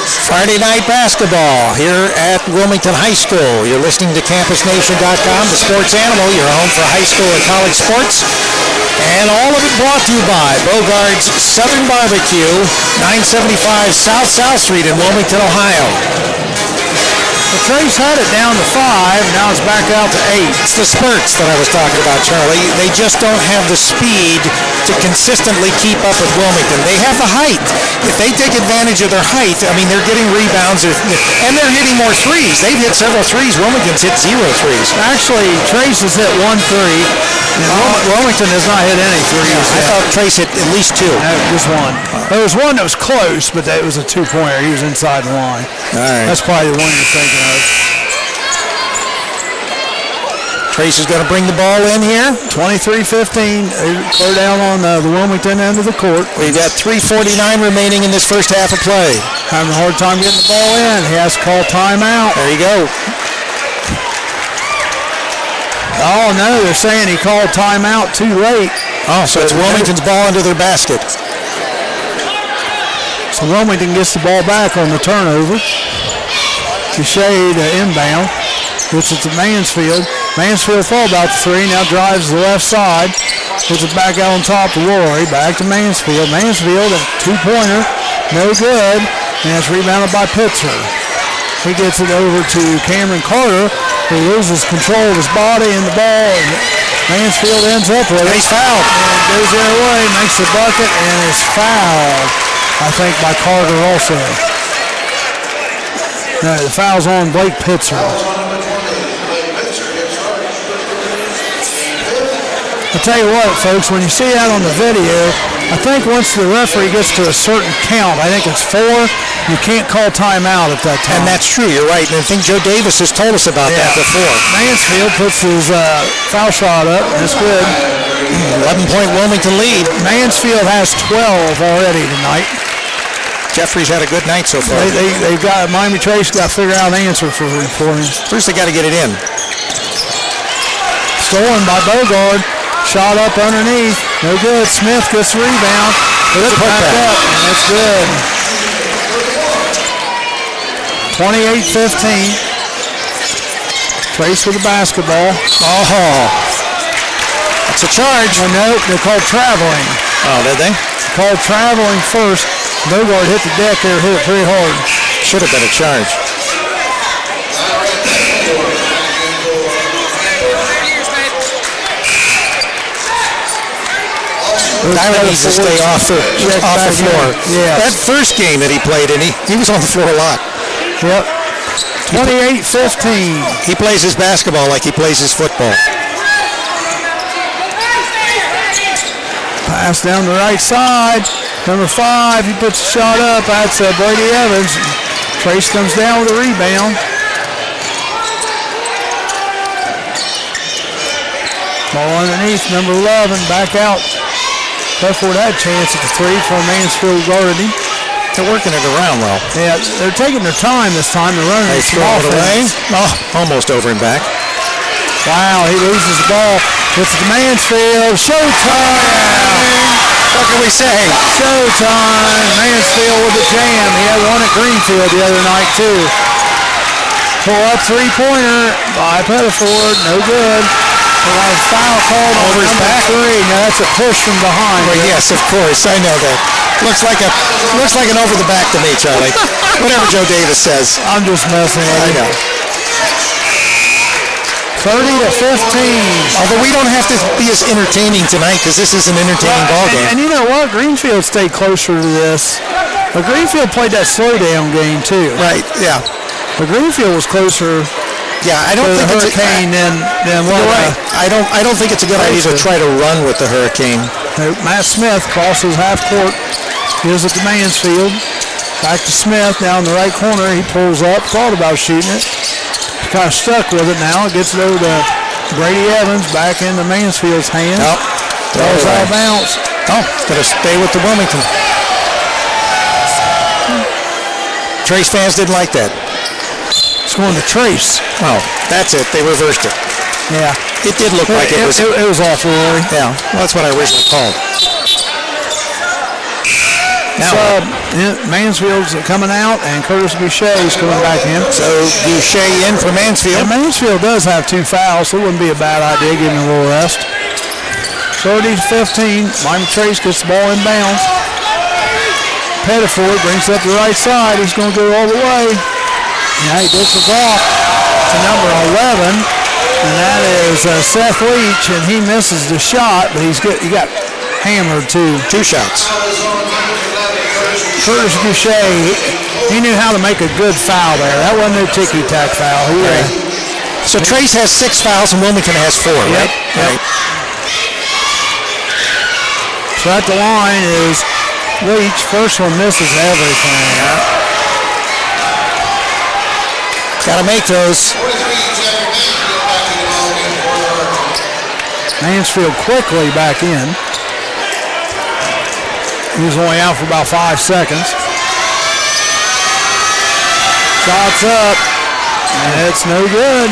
Friday night basketball here at Wilmington High School. You're listening to CampusNation.com, the sports animal, your home for high school and college sports. And all of it brought to you by Bogart's Southern Barbecue, 975 South Street in Wilmington, Ohio. Well, Trace had it down to 5. Now it's back out to 8. It's the spurts that I was talking about, Charlie. They just don't have the speed to consistently keep up with Wilmington. They have the height. If they take advantage of their height, I mean, they're getting rebounds, and they're hitting more threes. They've hit several threes. Wilmington's hit 0 threes. Actually, Trace has hit 1 3. And Wilmington has not hit any threes. I thought Trace hit at least 2. No, just 1. There was one that was close, but that was a 2-pointer. He was inside the line. All right. That's probably the one you're thinking of. Trace is going to bring the ball in here. 23-15. Clear down on the Wilmington end of the court. We've got 3:49 remaining in this first half of play. Having a hard time getting the ball in. He has to call timeout. There you go. Oh, no, they're saying he called timeout too late. Oh, so it's Wilmington's ball into their basket. So Wilmington gets the ball back on the turnover. Shade inbound. Gets it to Mansfield. Mansfield thought about the 3, now drives the left side. Puts it back out on top to Rory. Back to Mansfield. Mansfield, a 2-pointer. No good. And it's rebounded by Pitzer. He gets it over to Cameron Carter, who loses control of his body and the ball. And Mansfield ends up with it. He's fouled. And goes the other way, makes the bucket, and is fouled, I think, by Carter also. No, the foul's on Blake Pitzer. I'll tell you what, folks, when you see that on the video, I think once the referee gets to a certain count, I think it's 4, you can't call timeout at that time. And that's true, you're right. And I think Joe Davis has told us about that before. Mansfield puts his foul shot up, and it's good. 11-point Wilmington lead. Mansfield has 12 already tonight. Jeffrey's had a good night so far. They've got, Miami Trace got to figure out an answer for him. First they got to get it in. Stolen by Bogard. Shot up underneath. No good. Smith gets the rebound. Puts it back up, and it's good. 28-15. Trace with the basketball. Oh, that's a charge. Oh, no, they're called traveling. Oh, did they? Called traveling first. Bogard hit the deck there, hit it pretty hard. Should have been a charge. Tyler needs to stay off the floor. Yeah. That first game that he played in, he was on the floor a lot. Yep. 28-15. He plays his basketball like he plays his football. Pass down the right side. Number 5, he puts the shot up. That's Brady Evans. Trace comes down with a rebound. Ball underneath, number 11, back out. Therefore, that chance at the 3 for Mansfield guarded him. They're working it around well. Yeah, they're taking their time this time. They're running They throw it away. Oh, almost over and back. Wow, he loses the ball. It's to Mansfield. Showtime! What can we say? Showtime! Mansfield with the jam. He had one at Greenfield the other night, too. Pull up 3-pointer by Pettiford. No good. A foul called over his back. 3. Now that's a push from behind. Well, yes, of course. I know that. Looks like an over the back to me, Charlie. Whatever Joe Davis says. I'm just messing with you. I know. 30-15. Although we don't have to be as entertaining tonight because this is an entertaining ball game. And you know what? Greenfield stayed closer to this. But Greenfield played that slowdown game too. Right, yeah. But Greenfield was closer. Yeah, I don't think it's Hurricane than what. Right. I don't think it's a good idea to try to run with the Hurricane. Matt Smith crosses half court. Gives it to Mansfield. Back to Smith down the right corner. He pulls up. Thought about shooting it. Kind of stuck with it now. Gets it over to Brady Evans. Back into Mansfield's hands. Oh, throws out of bounds. Oh, gonna stay with the Wilmington. Trace fans didn't like that. It's going to Trace. Oh, that's it. They reversed it. Yeah. It did look like it was. It was off, Rory. Yeah, well, that's what I originally called. Now Mansfield's coming out, and Curtis Boucher is coming back in. So Boucher in for Mansfield. And Mansfield does have 2 fouls, so it wouldn't be a bad idea giving him a little rest. 30-15. Miami Trace gets the ball in bounds. Pettiford brings up the right side. He's going to go all the way. Yeah, he dishes off to number 11, and that is Seth Leach, and he misses the shot, but he got hammered too. 2 shots. Curtis Boucher, he knew how to make a good foul there. That wasn't no ticky-tack foul. So Trace has 6 fouls and Wilmington has 4, right? Yep. Right. So at the line is Leach. First one misses everything. Got to make those. Mansfield quickly back in. He was only out for about 5 seconds. Shots up, and it's no good.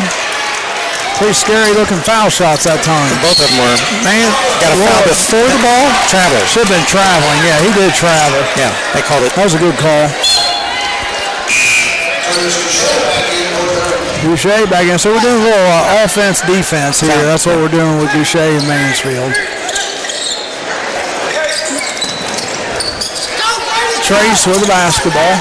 Pretty scary looking foul shots that time. Both of them were. Man, got a foul before the ball. Travel. Should have been traveling. Yeah, he did travel. Yeah, they called it. That was a good call. Boucher back in. So we're doing a little offense-defense here. That's what we're doing with Boucher and Mansfield. Trace with the basketball.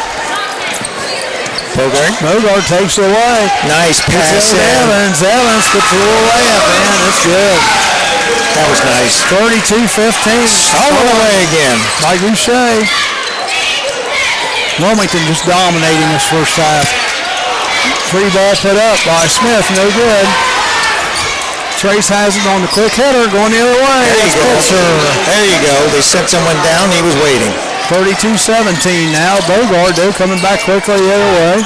Bogart takes it away. Nice pass. Evans puts a little layup in. It's good. That was nice. 32-15. All the way again. By Boucher. Wilmington just dominating this first half. Free ball put up by Smith. No good. Trace has it on the quick hitter going the other way. There you go. They sent someone down. He was waiting. 32-17 now. Bogart, though, coming back quickly the other way.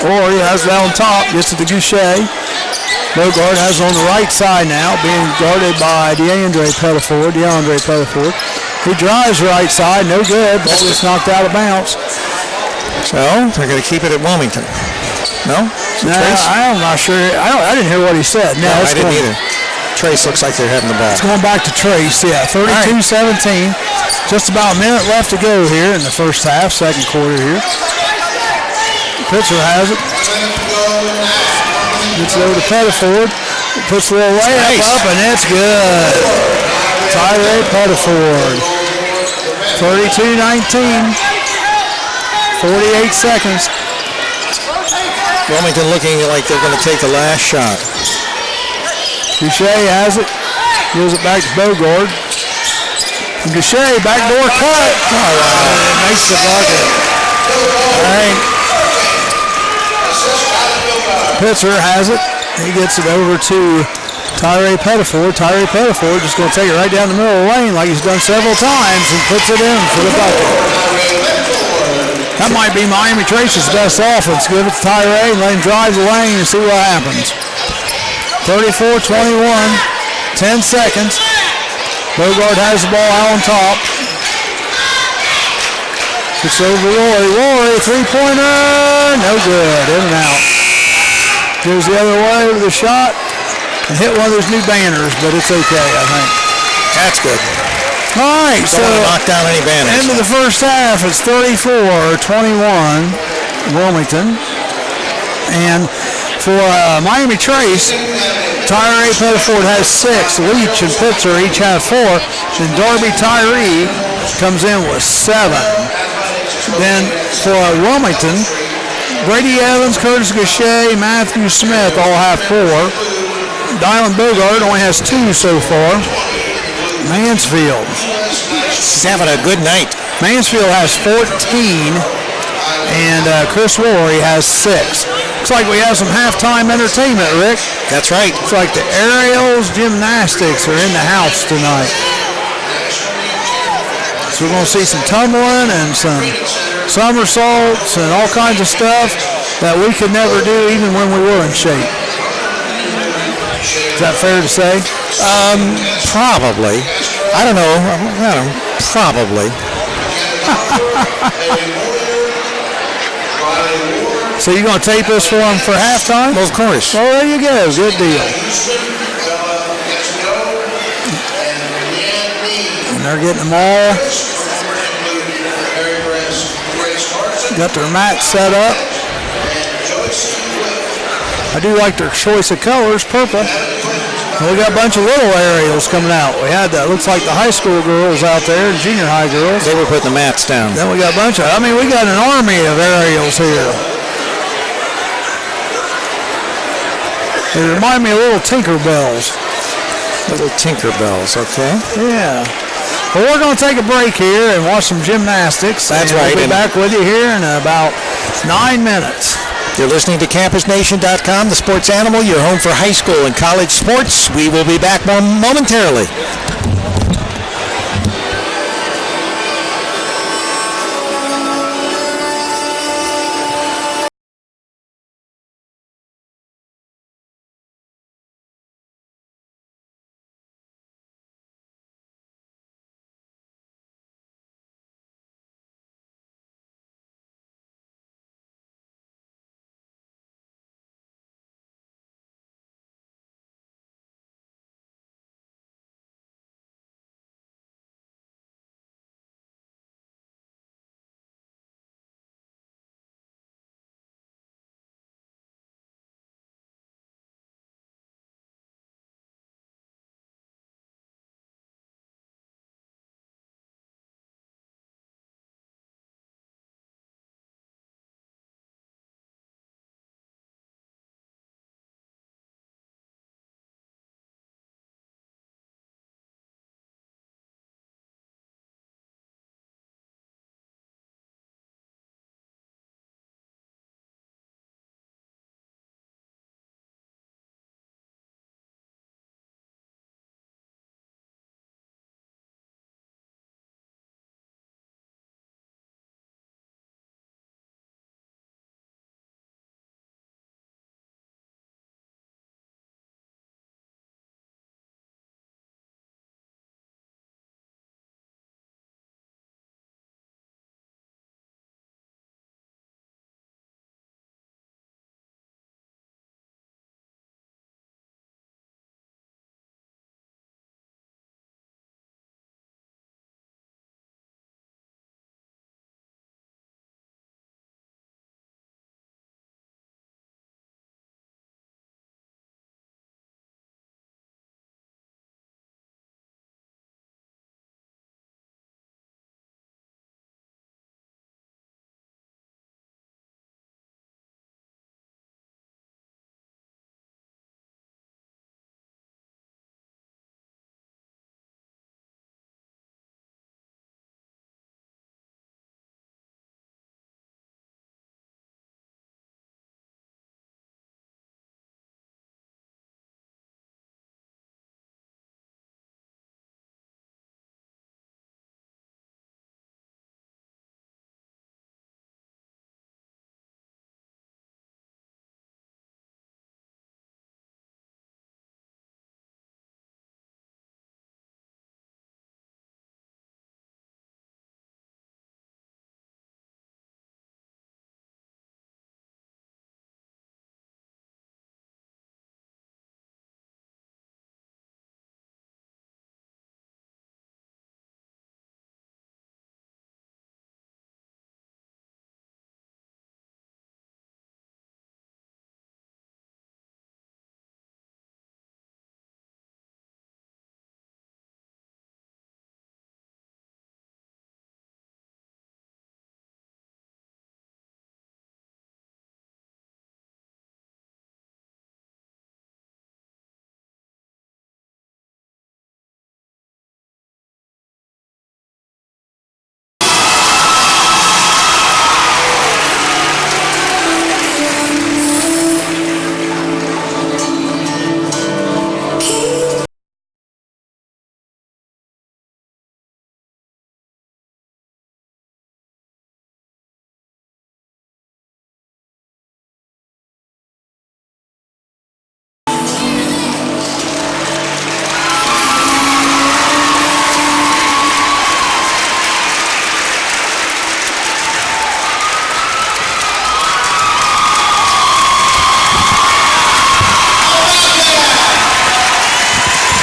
Or he has it on top. Gets it to Boucher. Bogart has it on the right side now, being guarded by DeAndre Pettiford. He drives right side. No good. Ball gets knocked out of bounds. So they're going to keep it at Wilmington. No? No, I'm not sure. I didn't hear what he said. No, I didn't either. Trace looks like they're having the ball. It's going back to Trace, yeah. 32-17. Just about a minute left to go here in the first half, second quarter here. Pitcher has it. Gets it over to Pettiford. Puts a little layup up, and it's good. Tyree Pettiford. 32-19. 48 seconds. Wilmington looking like they're going to take the last shot. Boucher has it. Gives it back to Bogart. Boucher, backdoor cut. Oh, wow. It makes the bucket. All right. Pitzer has it. He gets it over to Tyree Pettiford. Tyree Pettiford just going to take it right down the middle of the lane like he's done several times and puts it in for the bucket. That might be Miami Trace's best offense. Give it to Tyree and let him drive the lane and see what happens. 34-21, 10 seconds. Bogart has the ball out on top. It's over to Rory. Rory, three-pointer, no good, in and out. Goes the other way with a shot and hit one of those new banners, but it's okay, I think. That's good. All right, so knock down any banners. End of the first half, it's 34-21, Wilmington. And for Miami Trace, Tyree Pettiford has 6. Leach and Pitzer each have 4. Then Darby Tyree comes in with 7. Then for Wilmington, Brady Evans, Curtis Gachet, Matthew Smith all have 4. Dylan Bogart only has 2 so far. Mansfield. He's having a good night. Mansfield has 14, and Chris Rory has 6. Looks like we have some halftime entertainment, Rick. That's right. It's like the Aerials Gymnastics are in the house tonight. So we're going to see some tumbling and some somersaults and all kinds of stuff that we could never do even when we were in shape. Is that fair to say? Probably. I don't know. Probably. So you're going to tape this for them for halftime? Well, of course. Well, there you go. Good deal. they're getting them all. Got their mats set up. I do like their choice of colors, purple. And we got a bunch of little aerials coming out. We had that, looks like the high school girls out there, junior high girls. They were putting the mats down. Then we got a bunch of, we got an army of aerials here. They remind me of little Tinkerbells. Little Tinkerbells, okay. Yeah. Well, we're going to take a break here and watch some gymnastics. That's right. We'll be back with you here in about 9 minutes. You're listening to CampusNation.com, the sports animal, your home for high school and college sports. We will be back momentarily.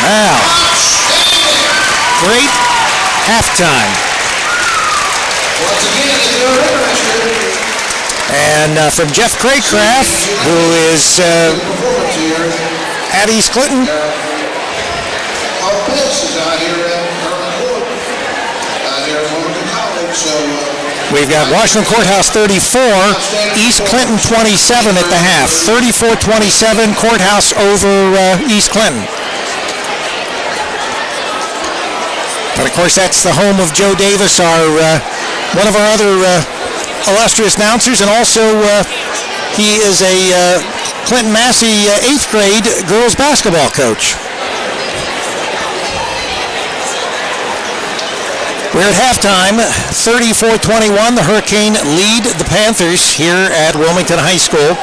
Wow. Great halftime. Once again, if you're interested, And from Jeff Craycraft, who is performance here, at East Clinton, our Pitts is out here at Herman Court, out here at Wilmington College, so we've got Washington Courthouse 34, East Clinton 27 at the half. 34-27, Courthouse over East Clinton. But of course, that's the home of Joe Davis, one of our other illustrious announcers, and also he is a Clinton Massey 8th grade girls basketball coach. We're at halftime, 34-21. The Hurricane lead the Panthers here at Wilmington High School.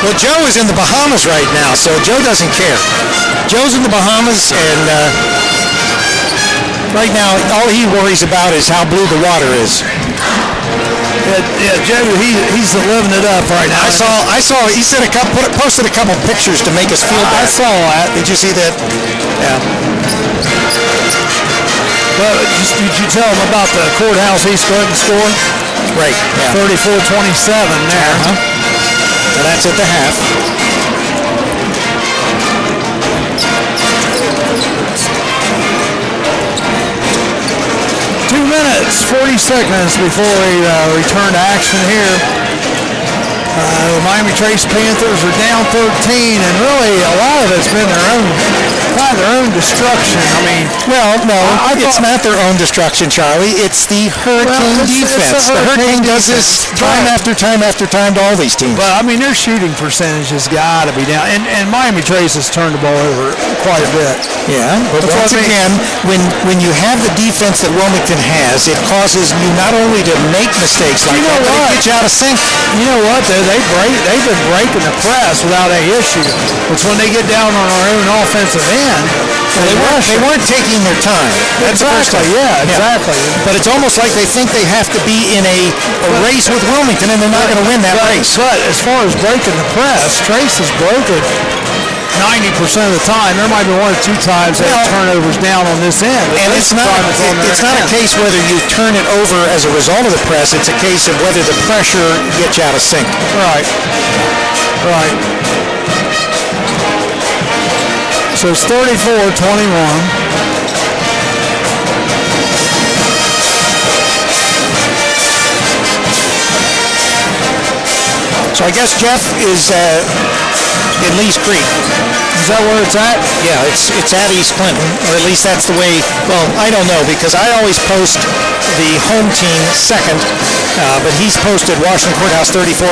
Well, Joe is in the Bahamas right now, so Joe doesn't care. Joe's in the Bahamas, and right now, all he worries about is how blue the water is. Yeah, Joe, he's living it up right now. I saw. He said posted a couple pictures to make us feel better. I saw that. Did you see that? Yeah. Well, did you tell him about the Courthouse East Clinton score? Right. Yeah. 34-27 there. And that's at the half. 2 minutes, 40 seconds before we return to action here. The Miami Trace Panthers are down 13, and really a lot of it's been their own destruction. I mean, well, no, it's not their own destruction, Charlie. It's the Hurricane defense. The Hurricane does this time after time after time to all these teams. But I mean, their shooting percentage has got to be down, and Miami Trace has turned the ball over quite a bit. Yeah, but once again, when you have the defense that Wilmington has, it causes you not only to make mistakes like that, but it gets you out of sync. You know what? They've been breaking the press without any issue. It's when they get down on our own offensive end. They weren't taking their time. That's exactly, exactly. But it's almost like they think they have to be in a race with Wilmington, and they're not going to win that race. But as far as breaking the press, Trace has broken 90% of the time. There might be one or two times they have turnovers down on this end. And it's not a case whether you turn it over as a result of the press. It's a case of whether the pressure gets you out of sync. Right. So it's 34-21. So I guess Jeff is in Lee's Creek. Is that where it's at? Yeah, it's at East Clinton, or at least that's the way. Well, I don't know, because I always post the home team second, but he's posted Washington Courthouse 34.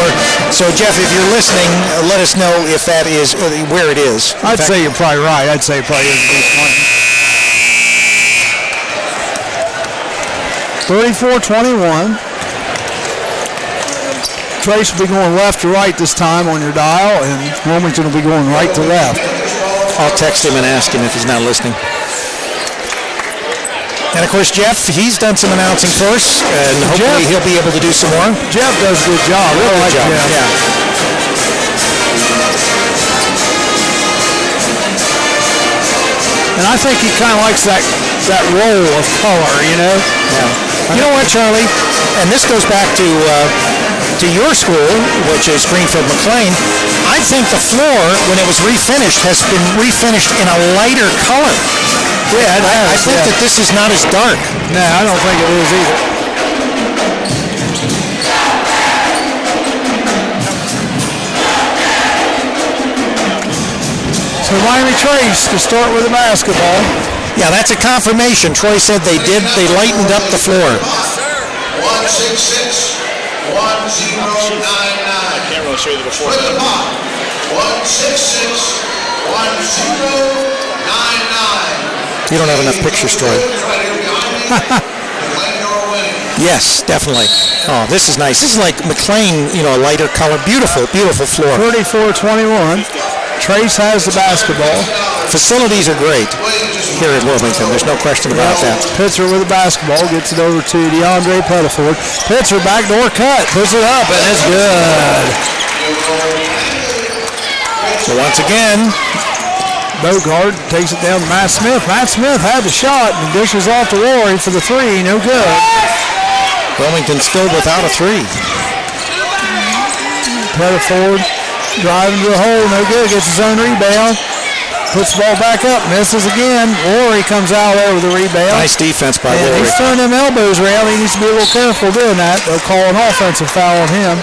So Jeff, if you're listening, let us know if that is where it is. I'd say you're probably right. I'd say it probably is East Clinton. 34-21. Trace will be going left to right this time on your dial, and Wilmington will be going right to left. I'll text him and ask him if he's not listening. And of course, Jeff, he's done some announcing for us, and hopefully he'll be able to do some more. Jeff does a good job. Really good job. Yeah. And I think he kind of likes that roll of color, you know? Yeah. You know what, Charlie? And this goes back to your school, which is Greenfield McLean. I think the floor, when it was refinished, has been refinished in a lighter color. Yeah, I think that this is not as dark. No, I don't think it is either. So Miami Trace to start with the basketball. Yeah, that's a confirmation. Troy said they did. They lightened up the floor. 166. 1099. I can't really show you the before. With the pot. 166 1099. You don't have enough pictures, Troy. Yes, definitely. Oh, this is nice. This is like McLean, a lighter color. Beautiful, beautiful floor. 34-21. Trace has the basketball. Facilities are great here in Wilmington. There's no question about that. Pitzer with the basketball gets it over to DeAndre Pettiford. Pitzer backdoor cut, puts it up, and it's good. So once again, Bogard takes it down to Matt Smith. Matt Smith had the shot and dishes off to Rory for the three. No good. Wilmington still without a three. Pettiford driving to the hole. No good. Gets his own rebound. Puts the ball back up. Misses again. Rory comes out over the rebound. Nice defense by and Rory. He's throwing them elbows around. He needs to be a little careful doing that. They'll call an offensive foul on him.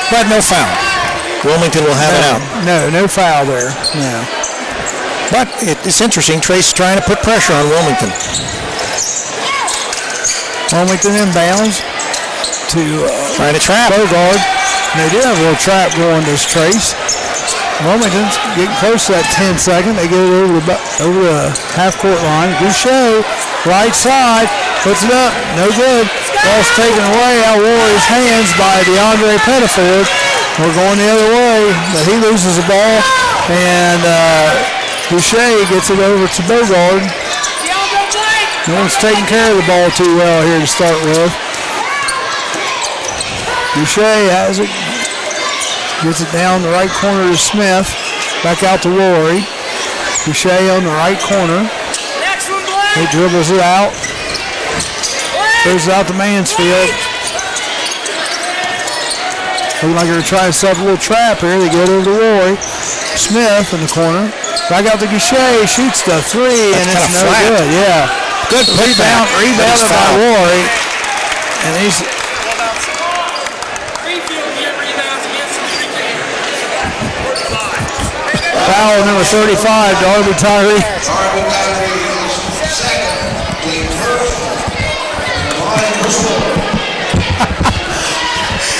But no foul. Wilmington will have it out. No foul there. No. But it's interesting. Trace trying to put pressure on Wilmington. Wilmington inbounds to trying to trap Bogard. They do have a little trap going this Trace. Wilmington's getting close to that 10 second. They get it over the half-court line. Goucher, right side, puts it up. No good. Ball's taken away out of Warriors' hands by DeAndre Pettiford. We're going the other way, but he loses the ball, and Goucher gets it over to Bogard. No one's taking care of the ball too well here to start with. Goucher has it. Gets it down the right corner to Smith. Back out to Rory. Goucher on the right corner. He dribbles it out. Throws it out to Mansfield. Looking like they're trying to set up a little trap here. They get over to Rory. Smith in the corner. Back out to Goucher. Shoots the three, and it's no good. Yeah. Good Rebounded by Rory. And he's... Foul number 35, Darby Tyree.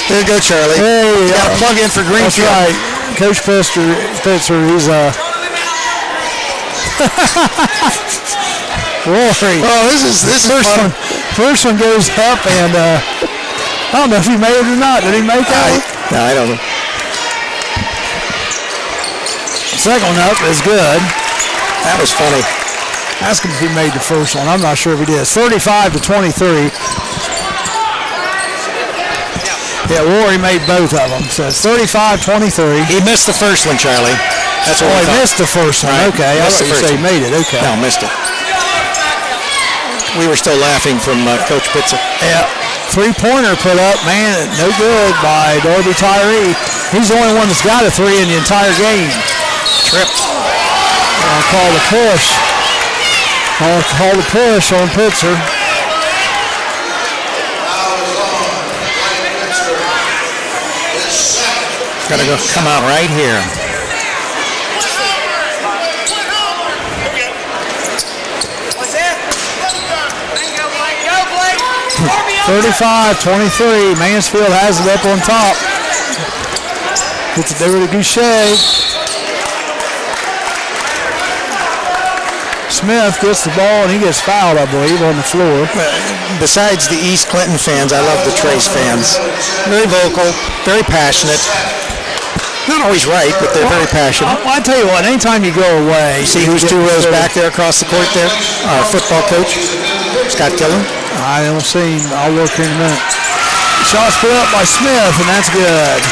There you go, Charlie. Hey, you got to plug in for Greenfield. That's right. Coach Pitzer, he's Rory. Oh, this is first one goes up, and I don't know if he made it or not. Did he make that? No, I don't know. Second one up is good. That was funny. Ask him if he made the first one. I'm not sure if he did. It's 35-23. Yeah, Rory made both of them. So it's 35-23. He missed the first one, Charlie. That's what he missed the first one. Right. Okay, I thought you say he made it. Okay. No, missed it. We were still laughing from Coach Pitzer. Yeah. Three-pointer put up, man, no good by Darby Tyree. He's the only one that's got a three in the entire game. Tripped. I'll call the push. I'll call the push on Pitzer. Got to go come out right here. What's that? 35-23. Mansfield has it up on top. Gets it over to Goucher. Smith gets the ball and he gets fouled, I believe, on the floor. Besides the East Clinton fans, I love the Trace fans. Very vocal, very passionate. Not always right, but they're very passionate. Well, I tell you what, anytime you go away, see who's 2 rows back there across the court there? Our football coach, Scott Dillon. I don't see him. I'll look here in a minute. Shot's put up by Smith, and that's good.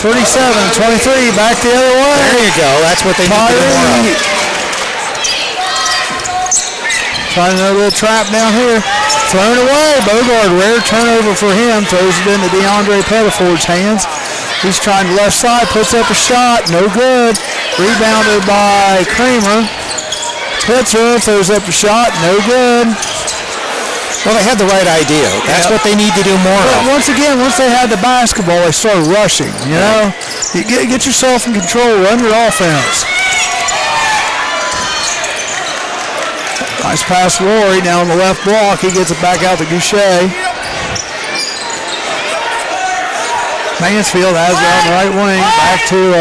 37-23, back the other way. There you go. That's what they need to do more of. Trying another little trap down here. Thrown away. Bogard, rare turnover for him. Throws it into DeAndre Pettiford's hands. He's trying the left side, puts up a shot, no good. Rebounded by Kramer. Pitzer throws up a shot, no good. Well, they had the right idea. That's what they need to do more of. Once again, once they had the basketball, they started rushing, you know. You get yourself in control, run your offense. Nice pass, Rory, down the left block. He gets it back out to Goucher. Mansfield has it on the right wing. Back to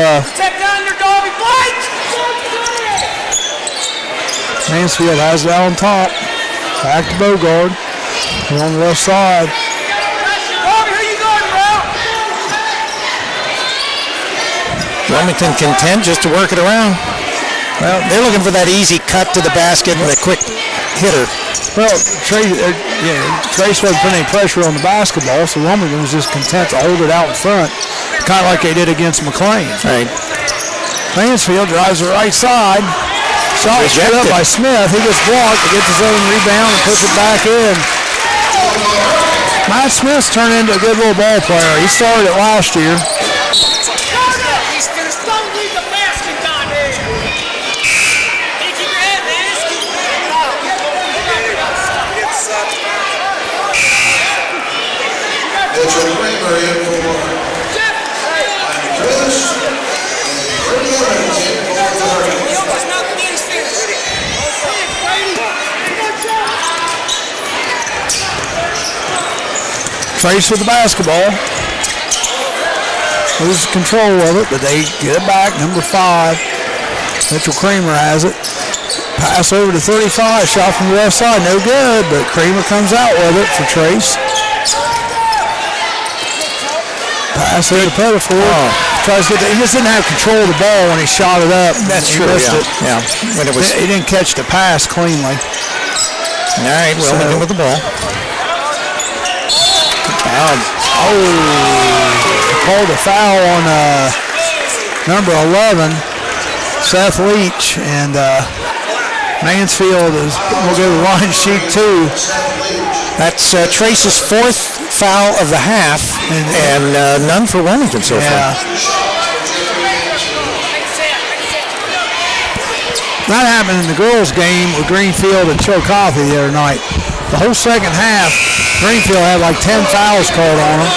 Mansfield has it out on top. Back to Bogard. He's on the left side. Wilmington content just to work it around. Well, they're looking for that easy cut to the basket and the quick hitter. Well, Trace wasn't putting any pressure on the basketball, so Wilmington was just content to hold it out in front, kind of like they did against McLean. Right. Mansfield drives the right side. Shot straight up by Smith. He gets blocked, he gets his own rebound and puts it back in. Matt Smith's turned into a good little ball player. He started it last year. Trace with the basketball. Loses control of it, but they get it back. Number 5. Mitchell Kramer has it. Pass over to 35. Shot from the left side. No good, but Kramer comes out with it for Trace. Pass over to Pettiford. Tries to he just didn't have control of the ball when he shot it up. That's true, yeah. When he didn't catch the pass cleanly. All right, Wilmington with the ball. Called a foul on number 11, Seth Leach, and Mansfield will go to line sheet 2. That's Trace's 4th foul of the half, and none for Wilmington so far. That happened in the girls' game with Greenfield and Chillicothe the other night. The whole second half, Greenfield had like 10 fouls called on them,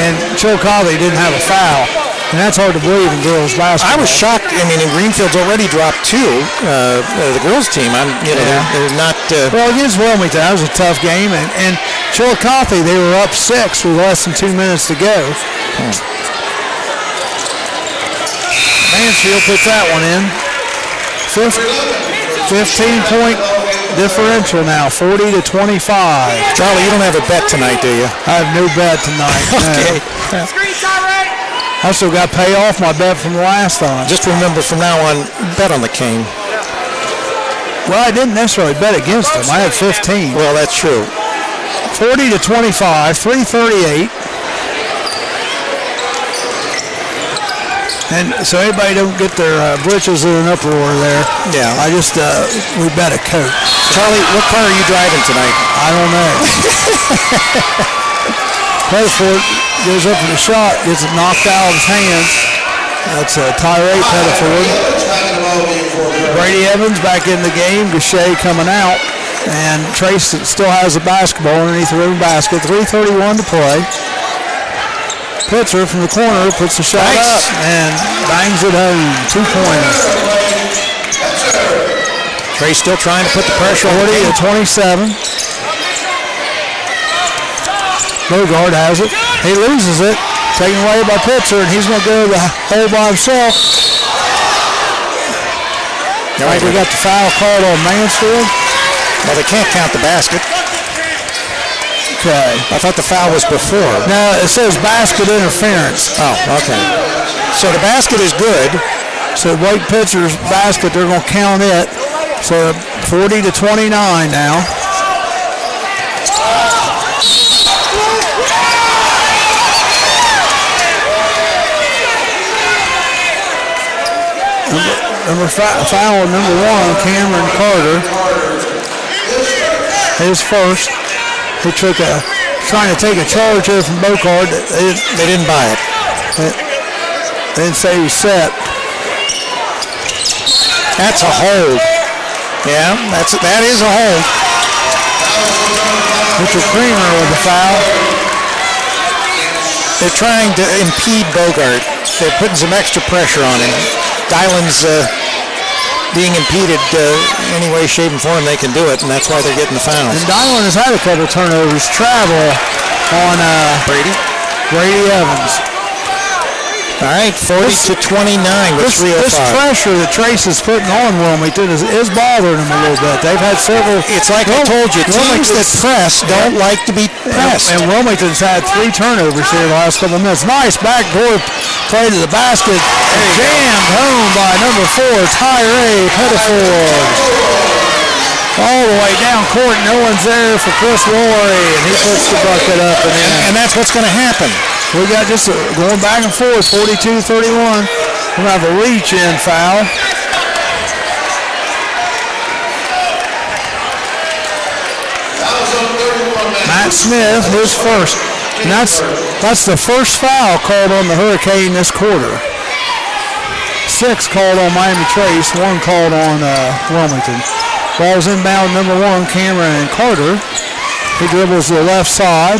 and Chillicothe didn't have a foul. And that's hard to believe in girls basketball. I was shocked. I mean, Greenfield's already dropped 2. The girls' team, they're not. Well, against Wilmington, that was a tough game, and Chillicothe, they were up 6 with less than 2 minutes to go. Mansfield puts that one in. 15-point differential now, 40-25. Charlie, you don't have a bet tonight, do you? I have no bet tonight. Okay. No. I still got to pay off my bet from the last time. Just remember from now on, bet on the Cane. Well, I didn't necessarily bet against them. I had 15. Well, that's true. 40-25, 3:38. And so everybody don't get their britches in an uproar there. Yeah. I just, we bet a Coke. Charlie, what car are you driving tonight? I don't know. Pettiford goes up for the shot, gets it knocked out of his hands. That's Tyree Pettiford. Brady Evans back in the game. Gachet coming out. And Trace still has the basketball underneath the rim basket. 3:31 to play. Pitzer from the corner puts the shot up and bangs it home. 2-pointer. Trace still trying to put the pressure on. 40-27. Bogard has it. He loses it. Taken away by Pitzer, and he's going to go to the hole by himself. Like we got the foul called on Mansfield. Well, they can't count the basket. Okay. I thought the foul was before. No, it says basket interference. Oh, okay. So the basket is good. So Blake Pitzer's basket, they're going to count it. So 40-29 now. Foul number 1, Cameron Carter. His first. He took trying to take a charge here from Bogard. They didn't buy it. They didn't say he was set. That's a hold. Yeah, that is a hold. Mitchell Kramer with the foul. They're trying to impede Bogart. They're putting some extra pressure on him. Dylan's being impeded any way, shape, and form they can do it, and that's why they're getting the fouls. And Dylan has had a couple turnovers. Travel on Brady Evans. All right, 40-29 with 3:05. This pressure that Trace is putting on Wilmington is bothering them a little bit. They've had several. It's like I told you, teams that press don't like to be pressed. And Wilmington's had 3 turnovers here the last couple of minutes. Nice backdoor play to the basket. Jammed home by number 4, Tyree Pettiford. All the way down court, no one's there for Chris Laurie, and he puts the bucket up and in. And that's what's going to happen. We got just going back and forth, 42-31. We'll have a reach-in foul. Matt Smith, his first. And that's the first foul called on the Hurricane this quarter. 6 called on Miami Trace, 1 called on Wilmington. Ball's inbound, number 1, Cameron Carter. He dribbles to the left side.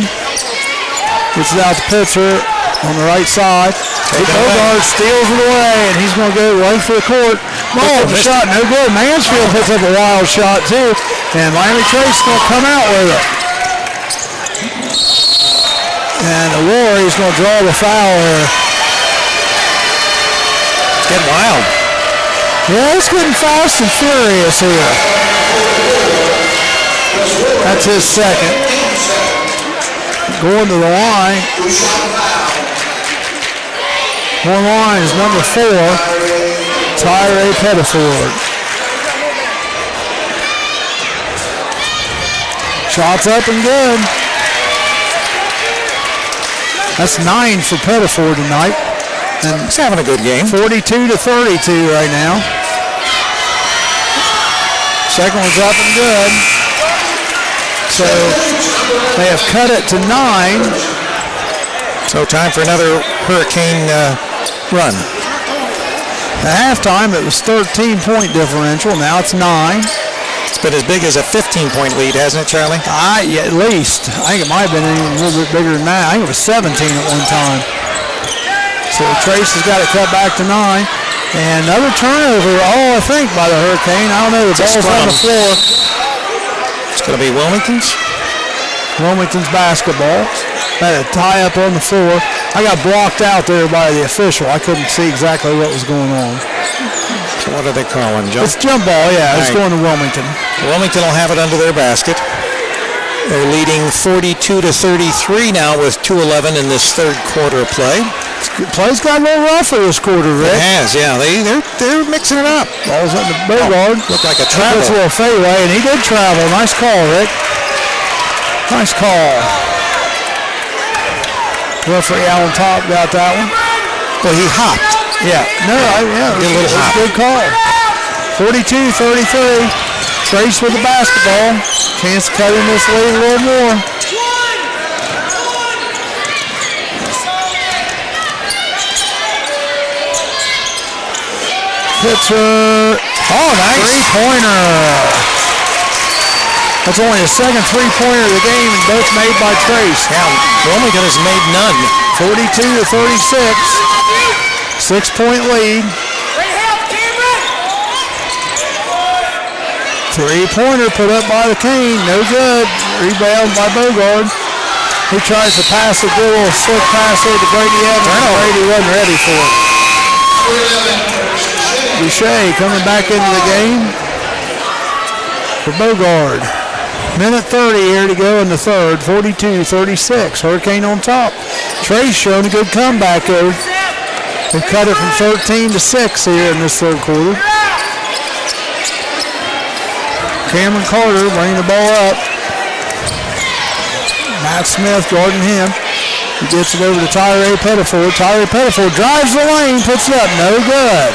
Gets it out to Pitzer on the right side. Bogard steals it away, and he's going to go right for the court. The shot, no good. Mansfield puts up a wild shot, too. And Miami Trace is going to come out with it. And Laurie's going to draw the foul here. It's getting wild. Yeah, it's getting fast and furious here. That's his second. Going to the line. On line is number 4, Tyree Pettiford. Shots up and good. That's 9 for Pettiford tonight. And he's having a good game. 42-32 right now. Second one's up and good. So they have cut it to 9. So time for another Hurricane run. At halftime, it was 13-point differential. Now it's 9. It's been as big as a 15-point lead, hasn't it, Charlie? Yeah, at least. I think it might have been even a little bit bigger than that. I think it was 17 at one time. So Trace has got it cut back to 9. And another turnover, I think, by the Hurricane. I don't know. The ball's on the floor. It's going to be Wilmington's basketball. Had a tie up on the floor. I got blocked out there by the official. I couldn't see exactly what was going on. So what are they calling? It's jump ball, yeah. It's going to Wilmington. Wilmington will have it under their basket. They're leading 42-33 now with 2:11 in this third quarter of play. Play's got a little rougher this quarter, Rick. It has, yeah. They're mixing it up. Ball's at the Bogard. Looked like a travel. That's a little fadeaway, and he did travel. Nice call, Rick. Nice call. Referee out on top got that one. Well, he hopped. Yeah. No, did a little hop. Good call. 42-33. Trace with the basketball. Chance to cut in this lead a little more. Pitzer. Oh, nice. Three-pointer. That's only the second three-pointer of the game, and both made by Trace. Yeah, Wilmington has made none. 42-36. 6-point lead. Three-pointer put up by the Cane. No good. Rebound by Bogard. He tries to pass it, do a little slick pass there to Brady Evans. Brady wasn't ready for it. Boucher coming back into the game for Bogard. Minute 30 here to go in the third. 42-36. Hurricane on top. Trace showing a good comeback there. They cut it from 13 to 6 here in this third quarter. Cameron Carter bringing the ball up. Matt Smith guarding him. He gets it over to Tyree Pettiford. Tyree Pettiford drives the lane, puts it up, no good.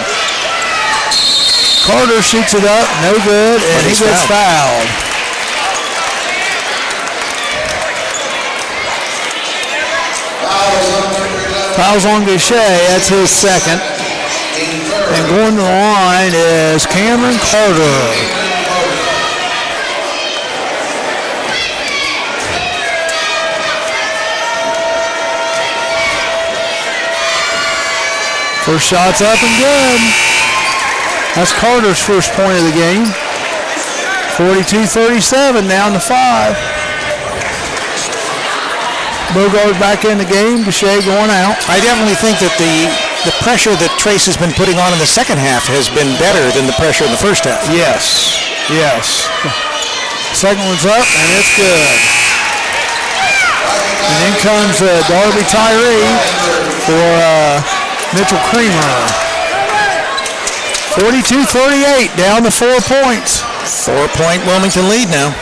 Carter shoots it up, no good, and he gets fouled. Fouls on Boucher, that's his second. And going to the line is Cameron Carter. First shot's up and good. That's Carter's first point of the game. 42-37, down to 5. Bogard back in the game. Boucher going out. I definitely think that the pressure that Trace has been putting on in the second half has been better than the pressure in the first half. Yes. Second one's up, and it's good. And in comes Darby Tyree for Mitchell Creamer. 42-38, down to 4 points. 4-point Wilmington lead now.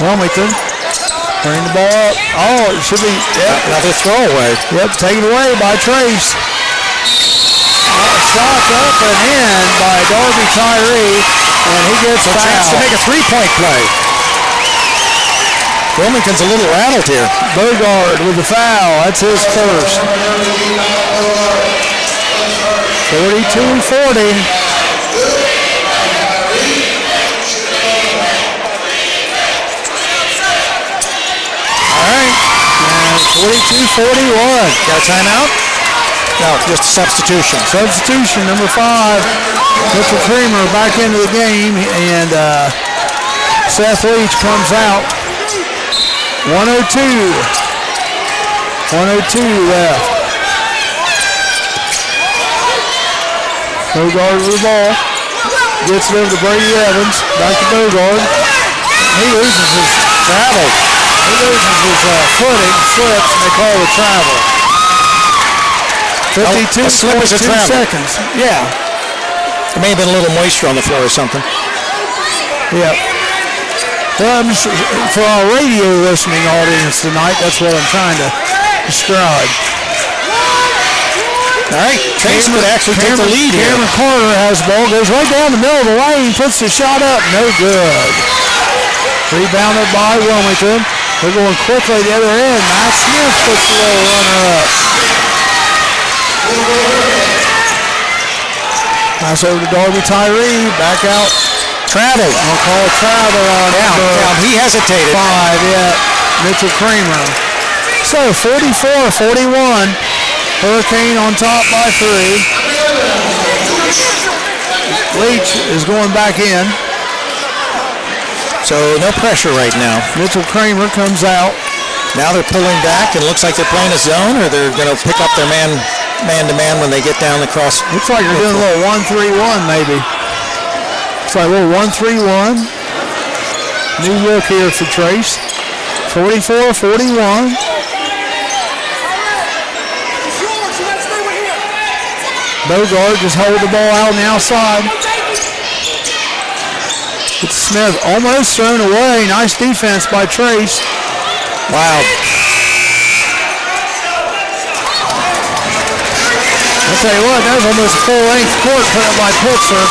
Wilmington bring the ball up. Oh, it should be another throwaway. Yep, taken away by Trace. Shots up and in by Darby Tyree, and he gets fouled. Chance to make a three-point play. Wilmington's a little rattled here. Bogard with the foul. That's his first. 42-40. All right. And 42-41. Got a timeout? No, just a substitution. Substitution, number 5. Mitchell Creamer back into the game, and Seth Leach comes out. 102 left. Bogard with the ball. Gets it over to Brady Evans. Back to Bogard. He loses his travel. He loses his footing, slips, and they call it travel. 52 seconds. Yeah. There may have been a little moisture on the floor or something. Yeah. Well, for our radio listening audience tonight, that's what I'm trying to describe. All right, Trace would actually take the lead here. Cameron Carter has the ball, goes right down the middle of the lane, puts the shot up, no good. Rebounded by Wilmington. They're going quickly the other end. Matt Smith puts the little runner up. Pass over to Darby Tyree, back out. Travel. I'll call travel on down. He hesitated. 5, yeah. Mitchell Creamer. So 44-41. Hurricane on top by 3. Leach is going back in. So no pressure right now. Mitchell Creamer comes out. Now they're pulling back, and it looks like they're playing a zone, or they're going to pick up their man-to-man when they get down the cross. Looks like they're doing a little 1-3-1 maybe. It's like a little 1-3-1. New look here for Trace. 44-41. Bogard just hold the ball out on the outside. It's Smith almost thrown away. Nice defense by Trace. Wow. I'll tell you what, that was almost a full-length court put up by Pitzer.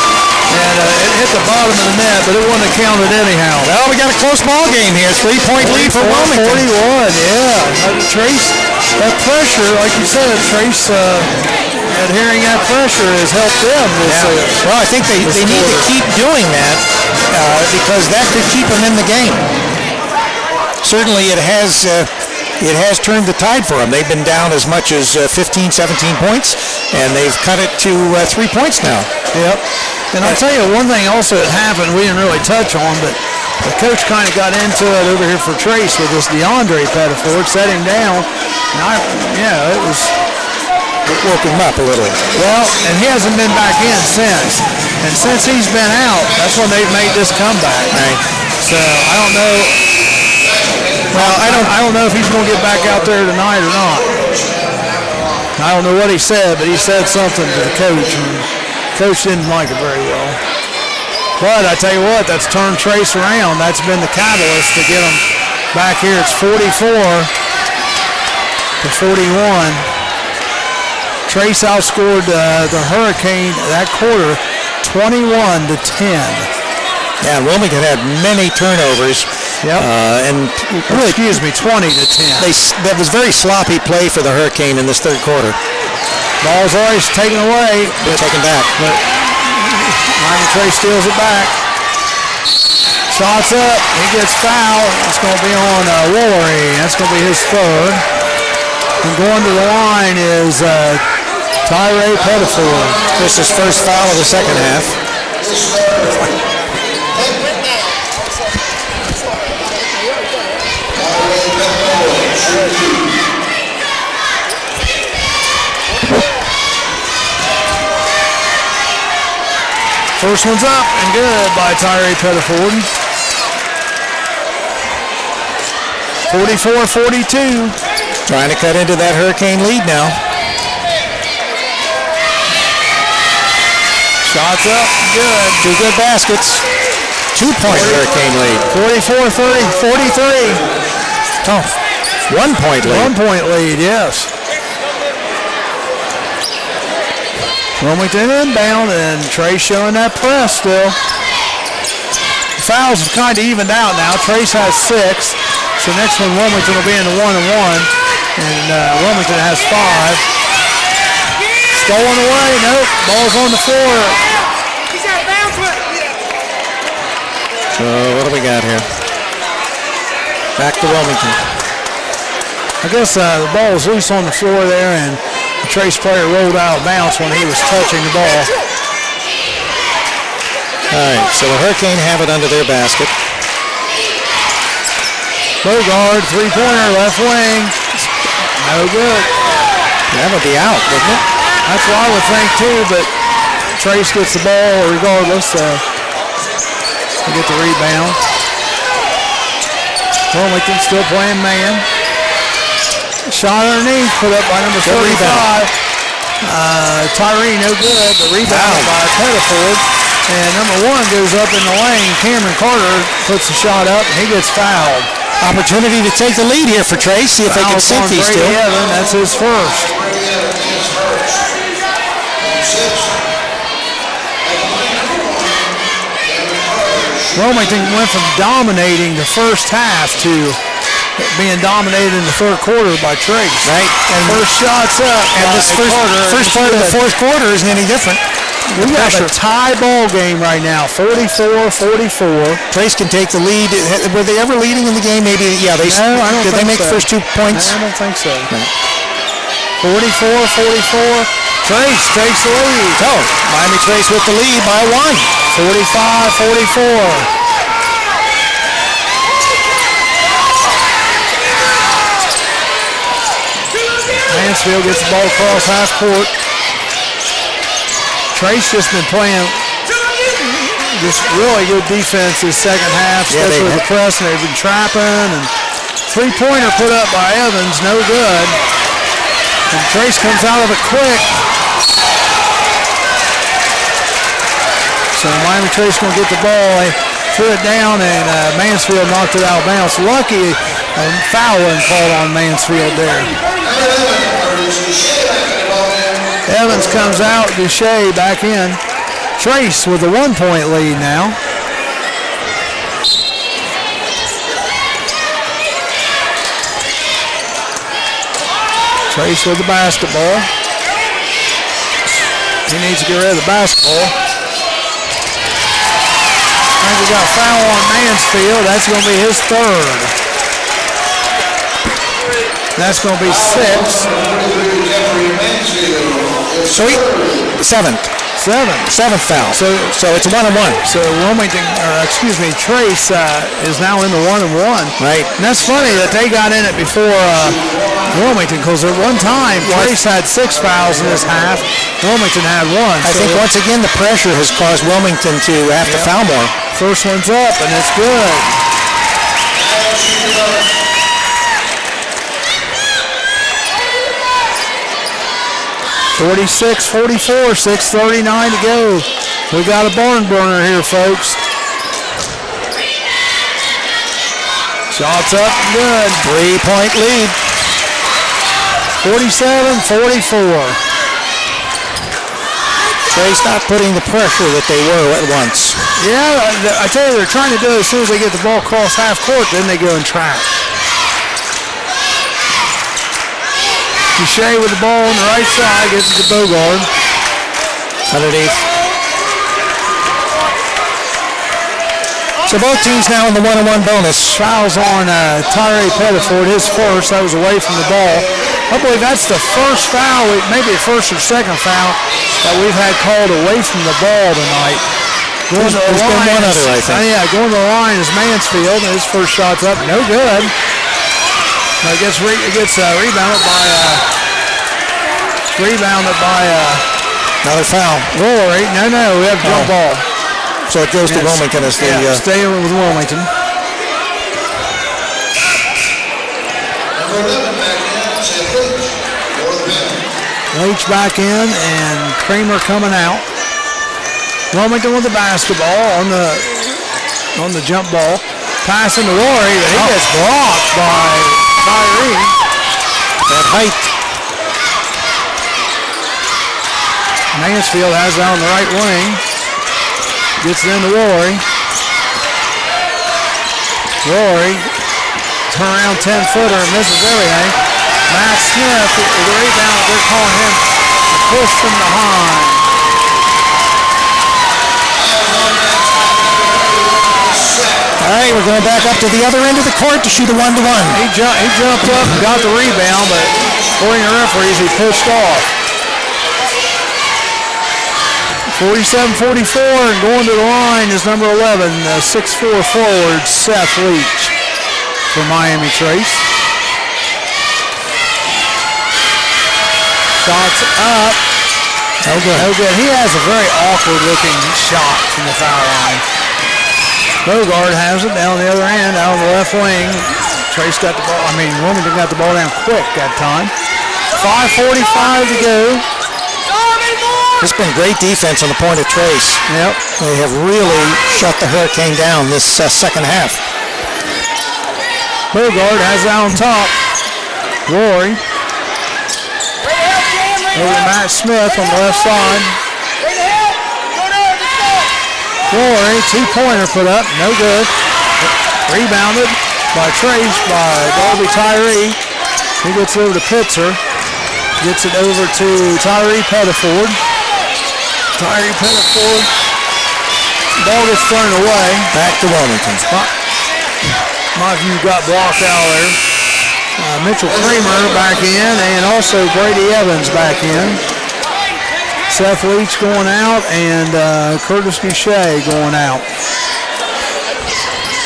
And it hit the bottom of the net, but it wouldn't have counted anyhow. Well, we got a close ball game here. 3-point lead for Wilmington. 41, yeah. Trace, that pressure, like you said, Trace adhering that pressure has helped them. Well, I think they need to keep doing that because that could keep them in the game. Certainly it has turned the tide for them. They've been down as much as 15, 17 points, and they've cut it to 3 points now. Yep. And I'll tell you one thing also that happened we didn't really touch on, but the coach kind of got into it over here for Trace with this DeAndre Pettiford, set him down. And it woke him up a little. Well, and he hasn't been back in since. And since he's been out, that's when they've made this comeback. Right. So I don't know. Well, I don't know if he's going to get back out there tonight or not. I don't know what he said, but he said something to the coach. And Coach didn't like it very well. But I tell you what, that's turned Trace around. That's been the catalyst to get him back here. It's 44-41. Trace outscored the Hurricane that quarter 21-10. Yeah, Wilmington had many turnovers. Yep. 20-10. That was very sloppy play for the Hurricane in this third quarter. Ball's always taken away. Taken back. But Miami Trace steals it back. Shots up. He gets fouled. It's going to be on Woolery. That's going to be his third. And going to the line is Tyree Pettiford. This is first foul of the second half. First one's up and good by Tyree Pettiford. 44-42. Trying to cut into that Hurricane lead now. Shots up, good. 2 good baskets. 2-point Hurricane lead. 44-30, 43. Oh, 1-point lead. 1-point lead, yes. Wilmington inbound, and Trey showing that press still. Fouls have kind of evened out now. Trace has 6. So next one, Wilmington will be in the 1-1. And Wilmington has 5. Stolen away. Nope. Ball's on the floor. So what do we got here? Back to Wilmington. I guess the ball was loose on the floor there, and the Trace player rolled out of bounds when he was touching the ball. All right, so the Hurricane have it under their basket. Bogard, three-pointer, left wing. No good. That would be out, wouldn't it? That's what I would think too, but Trace gets the ball regardless. They get the rebound. Wilmington still playing man. Shot underneath, put up by number 35. Tyree, no good. The rebound by Pettiford. And number 1 goes up in the lane. Cameron Carter puts the shot up, and he gets fouled. Opportunity to take the lead here for Trace. See if they can sink these two. Evan, that's his first. Wilmington went from dominating the first half to being dominated in the third quarter by Trace. Right. And first shot's up. And this first part of the fourth quarter isn't any different. We have a tie ball game right now, 44-44. Trace can take the lead. Were they ever leading in the game? Maybe, yeah. No, I don't did think they make so. the first 2 points? I don't think so. 44-44. Trace takes the lead. Oh, Miami Trace with the lead by 1. 45-44. Mansfield gets the ball across half court. Trace just been playing just really good defense this second half, especially with the press, and they've been trapping. And three-pointer put up by Evans, no good. And Trace comes out of it quick. So Miami Trace going to get the ball. They threw it down, and Mansfield knocked it out of bounds. Lucky fouling called on Mansfield there. Evans comes out, Duche back in. Trace with a 1-point lead now. Trace with the basketball. He needs to get rid of the basketball. I think we got a foul on Mansfield. That's going to be his third. That's going to be 6. So seventh foul. So it's a 1-1. So Wilmington, Trace is now in the 1-1. Right. And that's funny that they got in it before Wilmington, because at one time Trace had 6 fouls in this half. Wilmington had 1. I think once again the pressure has caused Wilmington to have to foul more. First one's up, and it's good. (46-44), 6:39 to go. We got a barn burner here, folks. Shots up, good. 3-point lead. 47-44. Trace not putting the pressure that they were at once. Yeah, I tell you, they're trying to do it as soon as they get the ball across half court, then they go and trap. Duche with the ball on the right side, gives it to Bogard. Underneath. So both teams now in the 1-1 bonus. Fouls on Tyree Pettiford, his first. That was away from the ball. I believe that's the first foul, maybe first or second foul, that we've had called away from the ball tonight. There's been one other, I think. Yeah, going to the line is Mansfield. His first shot's up, no good. It gets rebounded by Another foul. Rory. No, we have jump ball. So it goes to Wilmington as the... stay with Wilmington. Number 11 back in, Seth Leach. For the bench. Leach back in and Kramer coming out. Wilmington with the basketball on the jump ball. Passing to Rory, but he gets blocked by Tyree. That height. Mansfield has it on the right wing. Gets it into Rory. Rory, turn around 10-footer and misses everything. Matt Smith, the rebound, they're calling him a push from behind. All right, we're going back up to the other end of the court to shoot a 1-to-1. He jumped up and got the rebound, but according to referees, he pushed off. 47-44, and going to the line is number 11, 6'4" forward, Seth Leach for Miami Trace. Shots up. No good. No good. He has a very awkward-looking shot from the foul line. Bogard has it down the other end, out on the left wing. Trace got the ball. Wilmington got the ball down quick that time. 5:45 to go. It's been great defense on the point of Trace. Yep. They have really shut the Hurricane down this second half. Bogard has it on top. Rory. Over to Matt Smith on the left side. Rory, two-pointer put up, no good. Rebounded by Trace by Darby Tyree. He gets it over to Pitzer. Gets it over to Tyree Pettiford. Tyree Pettiford. Ball gets thrown away. Back to Wilmington. My view got blocked out there. Mitchell Kramer back in, and also Brady Evans back in. Seth Leach going out, and Curtis Boucher going out.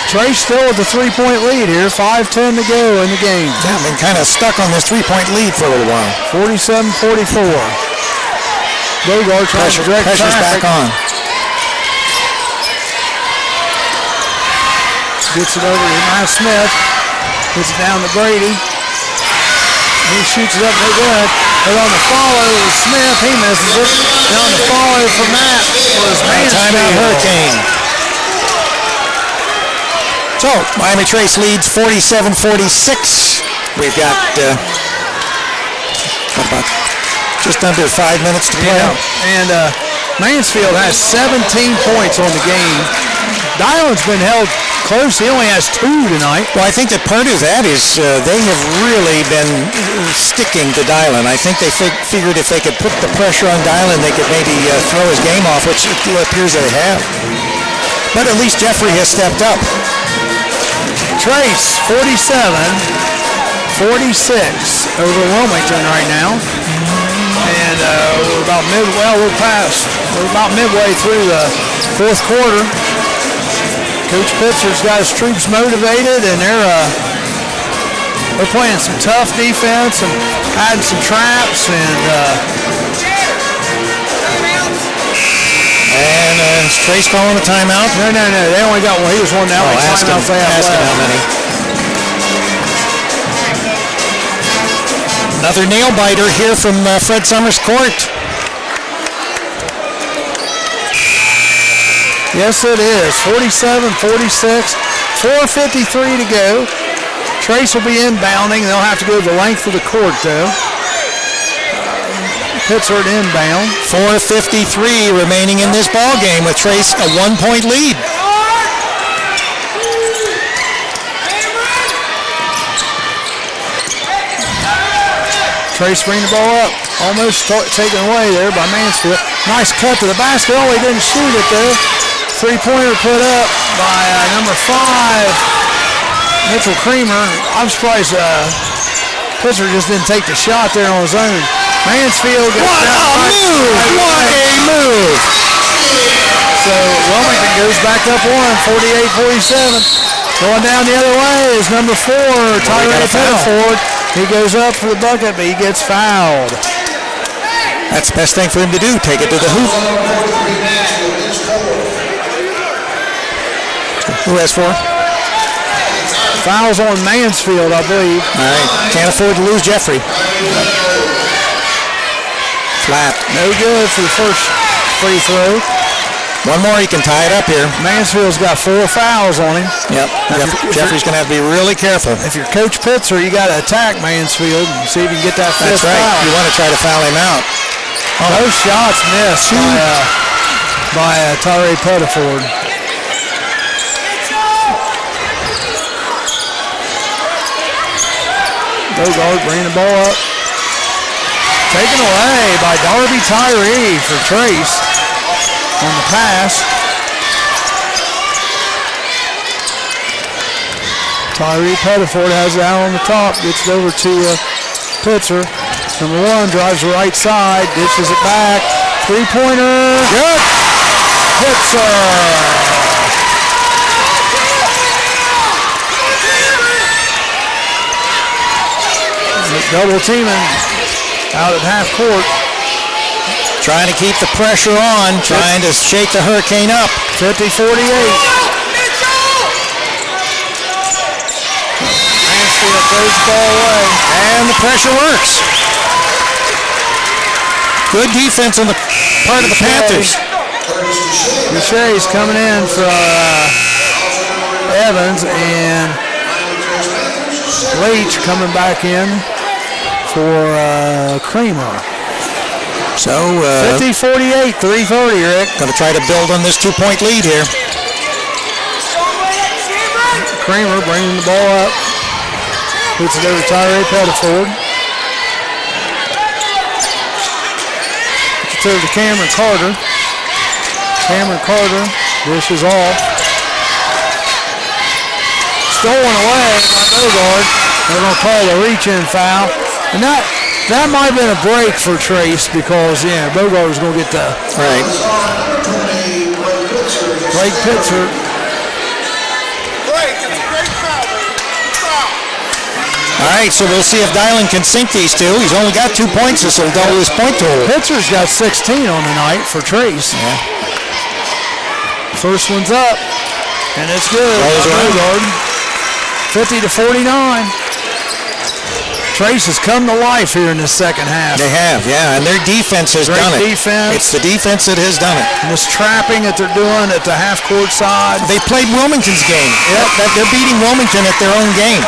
Trace still with the three-point lead here. 5:10 to go in the game. Yeah, been kind of stuck on this three-point lead for a little while. 47-44. Bogart trying to direct pressure's traffic. back on. Gets it over to Matt Smith. Gets it down to Brady. He shoots it up, no good. But on the follow with Smith, he misses it. And on the follow from Matt was Timeout Mansfield. Hurricane. So, Miami Trace leads 47-46. We've got about just under 5 minutes to play. Yeah. And Mansfield has 17 points on the game. Dylan's been held close. He only has 2 tonight. Well, I think that part of that is they have really been sticking to Dylan. I think they figured if they could put the pressure on Dylan, they could maybe throw his game off, which it appears they have. But at least Jeffrey has stepped up. Trace, 47-46 over Wilmington right now. And we're about midway through the fourth quarter. Coach Pitzer's got his troops motivated, and they're playing some tough defense and adding some traps. And is Trace calling a timeout? No. They only got one. He was one out. Ask him how many. Another nail biter here from Fred Summers' court. Yes, it is. 47-46. 4:53 to go. Trace will be inbounding. They'll have to go the length of the court, though. Pittsburgh inbound. 4:53 remaining in this ball game with Trace a 1-point lead. Trace bring the ball up. Almost taken away there by Mansfield. Nice cut to the basket. Oh, he didn't shoot it, though. Three-pointer put up by number 5, Mitchell Kramer. I'm surprised Pittsburgh just didn't take the shot there on his own. Mansfield gets What a move! So Wilmington goes back up 1, 48-47. Going down the other way is number 4, Tyree Pettiford. He goes up for the bucket, but he gets fouled. That's the best thing for him to do, take it to the hoop. Who has 4? Fouls on Mansfield, I believe. All right, can't afford to lose Jeffrey. Flat. No good for the first free throw. One more, he can tie it up here. Mansfield's got 4 fouls on him. Yep. Jeffrey's going to have to be really careful. If you're Coach Pitzer, you got to attack Mansfield and see if you can get that 5th That's right. foul. You want to try to foul him out. Those shots missed by Tyree Pettiford. Bogart bringing the ball up. Taken away by Darby Tyree for Trace on the pass. Tyree Pettiford has it out on the top, gets it over to Pitzer. Number 1 drives the right side, dishes it back. 3-pointer. Good. Pitzer. Double teaming out at half court. Trying to keep the pressure on, trying to shake the Hurricane up. 50-48. Mansfield throws the ball away. And the pressure works. Good defense on the part of the Panthers. Boucher's coming in for Evans, and Leach coming back in for Kramer. So 50-48, 3:30, Rick. Going to try to build on this 2-point lead here. Kramer bringing the ball up. Puts it over Tyree Pettiford. Puts it over to Cameron Carter. Cameron Carter dishes off. Stolen away by Bogart. They're going to call a reach-in foul. And that might have been a break for Trace because, Bogart was going to get the... Right. Blake Pitzer. All right, so we'll see if Dylan can sink these two. He's only got 2 points. This will double his point total. Pitzer's got 16 on the night for Trace. Yeah. First one's up, and it's good. Bogart. 50-49. Trace has come to life here in the second half. They have, and their defense has done it. Defense. It's the defense that has done it. And this trapping that they're doing at the half-court side. They played Wilmington's game. Yep. They're beating Wilmington at their own game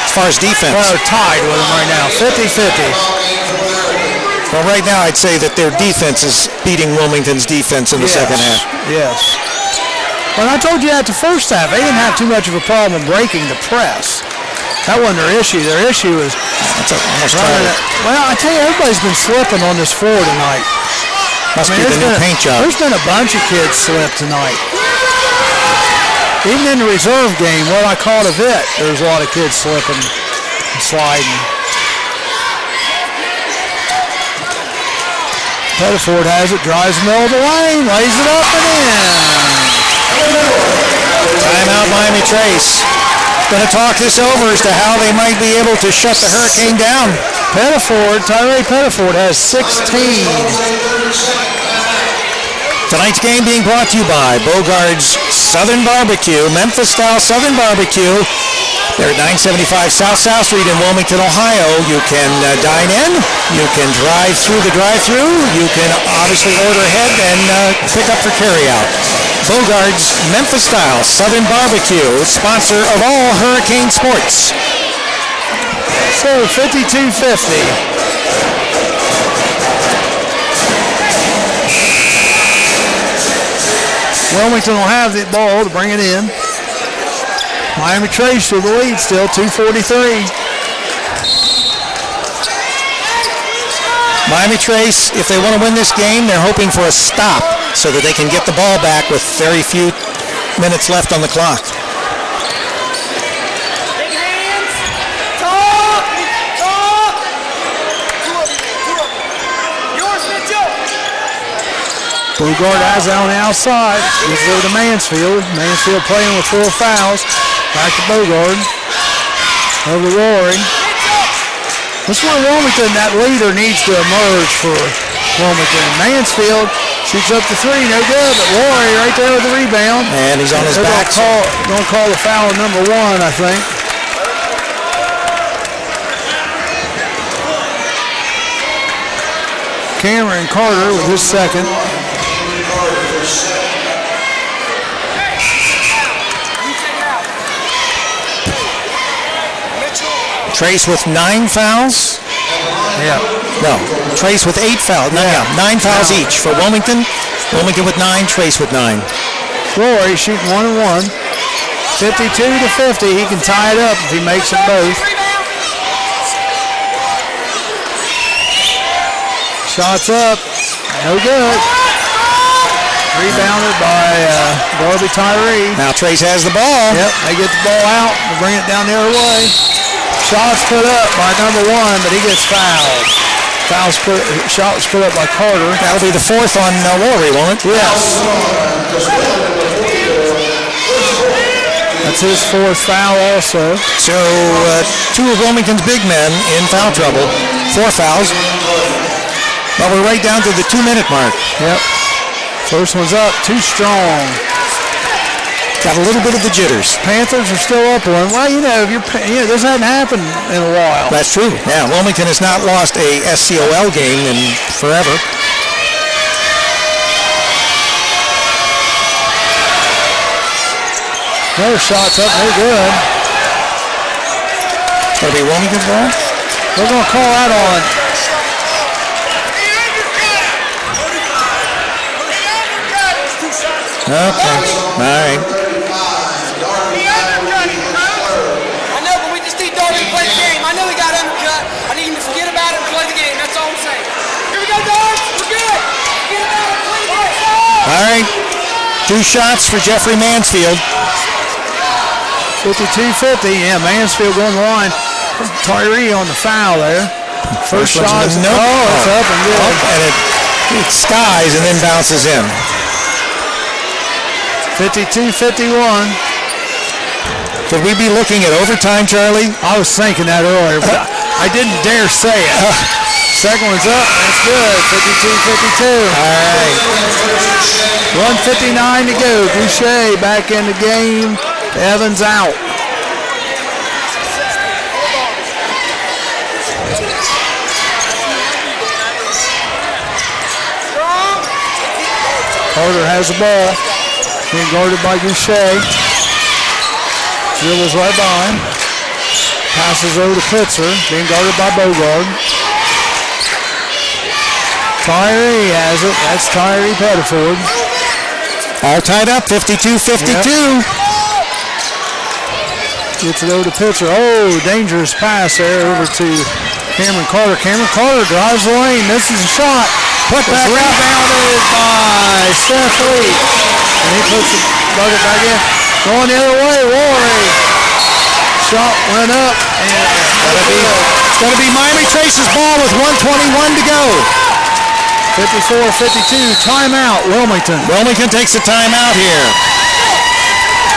as far as defense. Well, they're tied with them right now, 50-50. Well, right now I'd say that their defense is beating Wilmington's defense in the second half. Yes. Well, I told you that the first half, they didn't have too much of a problem breaking the press. That wasn't their issue. Their issue was running it. Well, I tell you, everybody's been slipping on this floor tonight. Must be the new paint job. There's been a bunch of kids slip tonight. Even in the reserve game, what I called a VIT, there's a lot of kids slipping and sliding. Pettiford has it, drives the middle of the lane, lays it up and in. Timeout, Miami Trace. Going to talk this over as to how they might be able to shut the Hurricane down. Tyree Pettiford has 16. Tonight's game being brought to you by Bogart's Southern Barbecue, Memphis-style Southern Barbecue. They're at 975 South Street in Wilmington, Ohio. You can dine in. You can drive through the drive-thru. You can obviously order ahead and pick up for carry-out. Bogart's Memphis-style Southern Barbecue, sponsor of all Hurricane sports. So 52-50. Wilmington will have the ball to bring it in. Miami Trace with the lead still, 2:43. Miami Trace, if they want to win this game, they're hoping for a stop so that they can get the ball back with very few minutes left on the clock. Big hands. Talk. Yours, Mitchell. Bogart has it on the outside. Gives it over to Mansfield. Mansfield playing with 4 fouls. Back to Bogard. Over to Rory. This is where Wilmington, that leader, needs to emerge for Wilmington. Mansfield shoots up to three, no good, but Rory right there with the rebound. And he's on his back. Going to call the foul on number one, I think. Cameron Carter with his second. Trace with 9 fouls. Yeah. No, Trace with 8 fouls. Yeah. 9 fouls each for Wilmington. Wilmington with 9, Trace with 9. Rory shooting 1 and 1. 52 to 50. He can tie it up if he makes them both. Shots up. No good. Rebounded by Darby Tyree. Now Trace has the ball. Yep, they get the ball out and bring it down the other way. Shots put up by number one, but he gets fouled. Shot was put up by Carter. That'll be the fourth on Rory, won't it? Yes. That's his fourth foul also. So 2 of Wilmington's big men in foul trouble. 4 fouls. Well, we're right down to the 2-minute mark. Yep. First one's up, too strong. Got a little bit of the jitters. Panthers are still up one. Well, this hasn't happened in a while. That's true. Yeah, Wilmington has not lost a SCOL game in forever. Another shot's up, no good. That'll be Wilmington's ball. We're going to call that on. Okay. All right. I know, but we just need Darby to play the game. I know he got undercut. I need him to forget about it and play the game. That's all I'm saying. Here we go, Darby. We're good. Forget about it. Play the game. All right. 2 shots for Jeffrey Mansfield. 52-50. Yeah, Mansfield going to the line. Tyree on the foul there. First shot is no. It's up and good. And it skies and then bounces in. 52-51. Could we be looking at overtime, Charlie? I was thinking that earlier, but I didn't dare say it. Second one's up. That's good. 52-52. All right. 1:59 to go. Boucher back in the game. Evans out. Carter has the ball. Being guarded by Boucher. Dribbles right by him. Passes over to Pitzer. Being guarded by Bogard. Tyree has it. That's Tyree Pettiford. All tied up, 52-52. Yep. Gets it over to Pitzer. Oh, dangerous pass there over to Cameron Carter. Cameron Carter drives the lane. Misses a shot. Put back rebounded by Seth Lee. And he puts the bucket back in. Going the other way, Rory. Shot went up, and it's going to be Miami Trace's ball with 1:21 to go. 54-52, timeout, Wilmington. Wilmington takes a timeout here.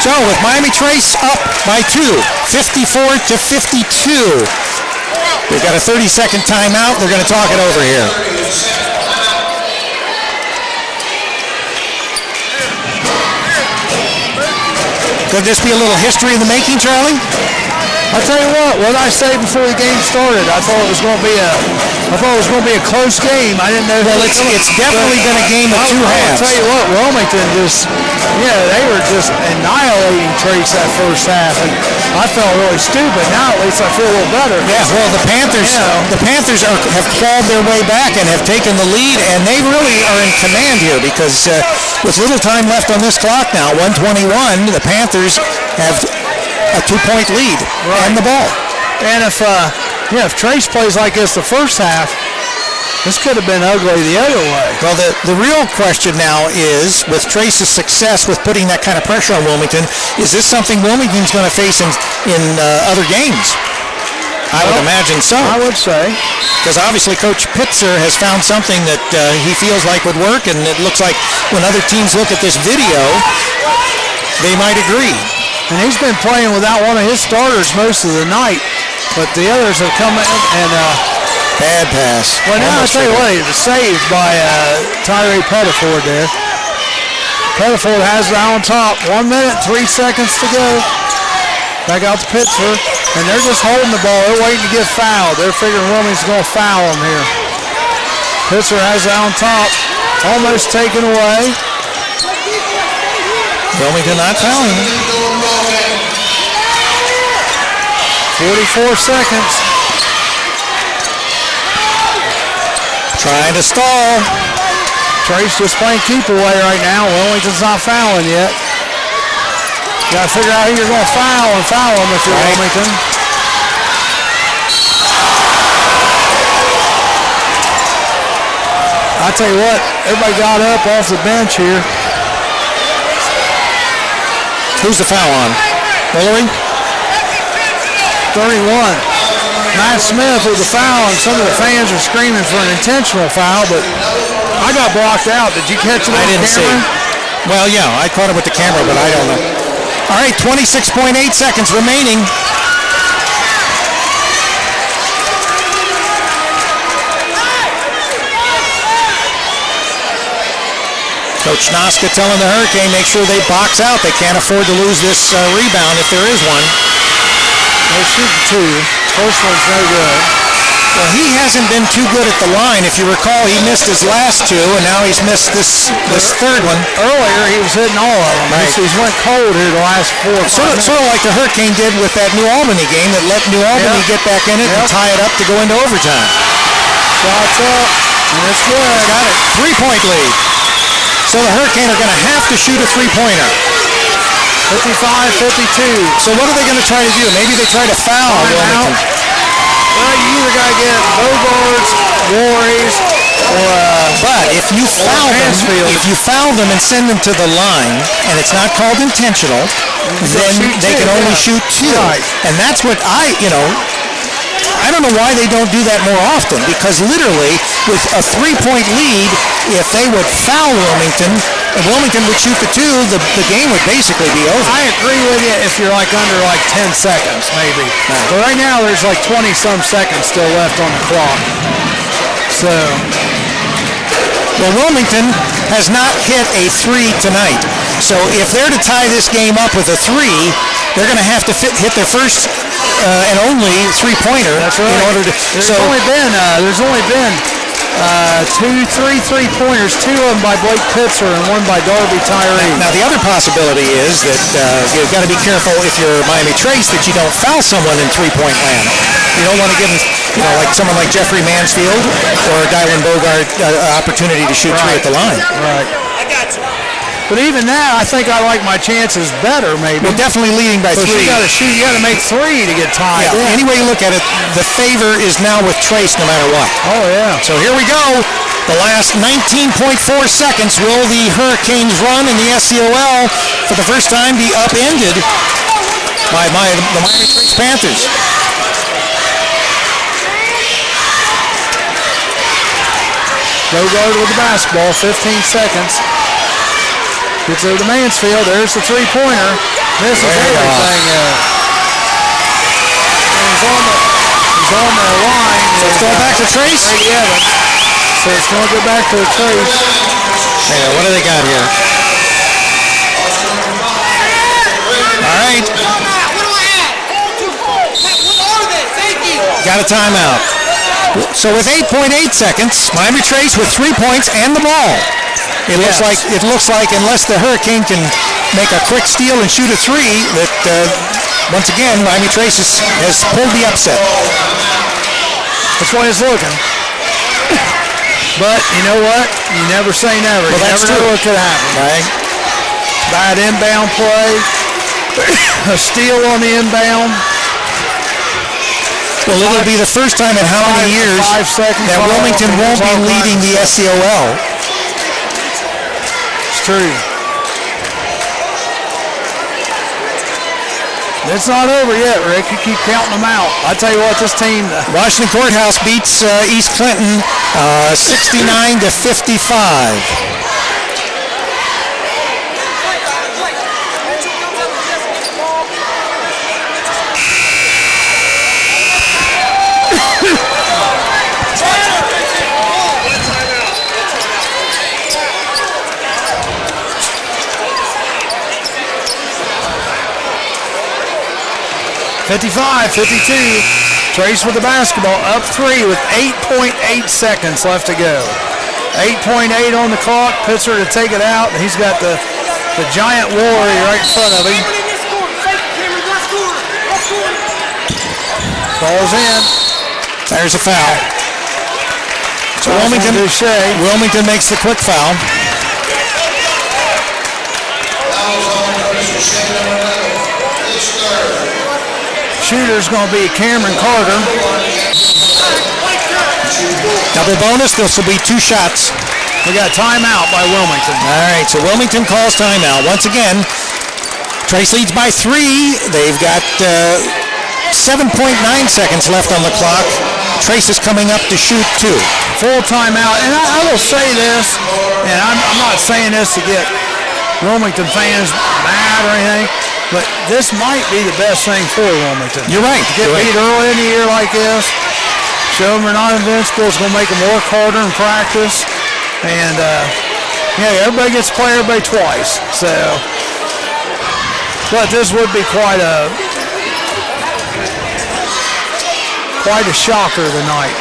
So with Miami Trace up by 2, 54-52. We've got a 30-second timeout. They're going to talk it over here. Could this be a little history in the making, Charlie? I'll tell you what did I say before the game started? I thought it was going to be a close game. I didn't know. Well, it's definitely been a game of 2 halves. I'll tell you what, Wilmington they were just annihilating Trace that first half, and I felt really stupid. Now at least I feel a little better. Yeah, well, the Panthers have clawed their way back and have taken the lead, and they really are in command here because with little time left on this clock now, 1:21, the Panthers have a 2-point lead and the ball. And if Trace plays like this the first half, this could have been ugly the other way. Well, the real question now is, with Trace's success with putting that kind of pressure on Wilmington, is this something Wilmington's going to face in other games? I would imagine so. I would say. Because obviously Coach Pitzer has found something that he feels like would work, and it looks like when other teams look at this video, they might agree. And he's been playing without one of his starters most of the night. But the others have come in and... bad pass. Well, now I'll tell you what, it was saved by Tyree Pettiford there. Pettiford has it on top. 1 minute, 3 seconds to go. Back out to Pittsburgh. And they're just holding the ball. They're waiting to get fouled. They're figuring Wilmington's going to foul them here. Pittsburgh has it on top. Almost taken away. Wilmington not fouling. 44 seconds. Trying to stall. Trace just playing keep away right now. Wilmington's not fouling yet. You got to figure out who you're going to foul and foul them if you're Wilmington. I tell you what, everybody got up off the bench here. Who's the foul on? Hillary? 31. Matt Smith with the foul, and some of the fans are screaming for an intentional foul, but I got blocked out. Did you catch it on I didn't camera? see. Well, yeah, I caught it with the camera, but I don't know. All right, 26.8 seconds remaining. Coach Noska telling the Hurricane, make sure they box out. They can't afford to lose this rebound if there is one. They shoot two. First one's no good. Well, he hasn't been too good at the line. If you recall, he missed his last two, and now he's missed this third one. Earlier, he was hitting all of them. Right. He's went cold here the last 4 or 5 minutes. Sort of like the Hurricane did with that New Albany game that let New Albany get back in it and tie it up to go into overtime. Shots up, and it's good. Got it. 3-point lead. So the Hurricane are going to have to shoot a three-pointer. 55-52. So what are they going to try to do? Maybe they try to foul Wilmington. Well, you either got to get Bogarts, Warriors, or but if you foul them and send them to the line, and it's not called intentional, then they can only shoot two. Right. And that's what I don't know why they don't do that more often, because literally with a 3-point lead, if they would foul Wilmington, and Wilmington would shoot the two, the game would basically be over. I agree with you if you're like under like 10 seconds maybe. Right. But right now there's like 20-some seconds still left on the clock. So. Well, Wilmington has not hit a three tonight. So if they're to tie this game up with a three, they're going to have to hit their first and only three-pointer. That's right. In order to. There's only been two, three-pointers, 2 of them by Blake Pitzer and 1 by Darby Tyree. Now the other possibility is that you've got to be careful if you're Miami Trace that you don't foul someone in three-point land. You don't want to give them, like someone like Jeffrey Mansfield or Dylan Bogart opportunity to shoot three at the line. Right. I got you. But even now, I think I like my chances better, maybe. We're definitely leading by 3. You got to shoot. You got to make 3 to get tied. Yeah. Any way you look at it, the favor is now with Trace no matter what. Oh, yeah. So here we go. The last 19.4 seconds. Will the Hurricanes run in the SCOL for the first time be upended by the Miami Trace Panthers? Bogart with the basketball, 15 seconds. Gets over to Mansfield. There's the three-pointer. Misses everything. He's on the line. So it's going back to Trace? So it's going to go back to Trace. Yeah, what do they got here? All right. What do I have? 4-2-4. What are they? Thank you. Got a timeout. So with 8.8 seconds, Miami Trace with 3 points and the ball. It looks like unless the Hurricane can make a quick steal and shoot a three, that once again Miami Trace has pulled the upset. That's why it's looking. But you know what? You never say never. Well, you that's never true. know what could happen. Right. Bad inbound play. A steal on the inbound. Well, it'll be the first time in how many years that Wilmington won't be leading the SCOL. It's true. It's not over yet, Rick. You keep counting them out. I tell you what, this team... Washington Courthouse beats East Clinton 69-55. 55-52. Trace with the basketball, up 3 with 8.8 seconds left to go. 8.8 on the clock. Pitzer to take it out. He's got the giant warrior right in front of him. Ball's in. There's a foul. So Wilmington makes the quick foul. Shooter's going to be Cameron Carter. Double bonus. This will be 2 shots. We got timeout by Wilmington. All right, so Wilmington calls timeout. Once again, Trace leads by 3. They've got 7.9 seconds left on the clock. Trace is coming up to shoot 2. Full timeout. And I will say this, and I'm not saying this to get Wilmington fans mad or anything, but this might be the best thing for Wilmington. You're right. To get beat early in the year like this, show them they're not invincible. It's going to make them work harder in practice. And, everybody gets to play everybody twice. So, but this would be quite a shocker tonight.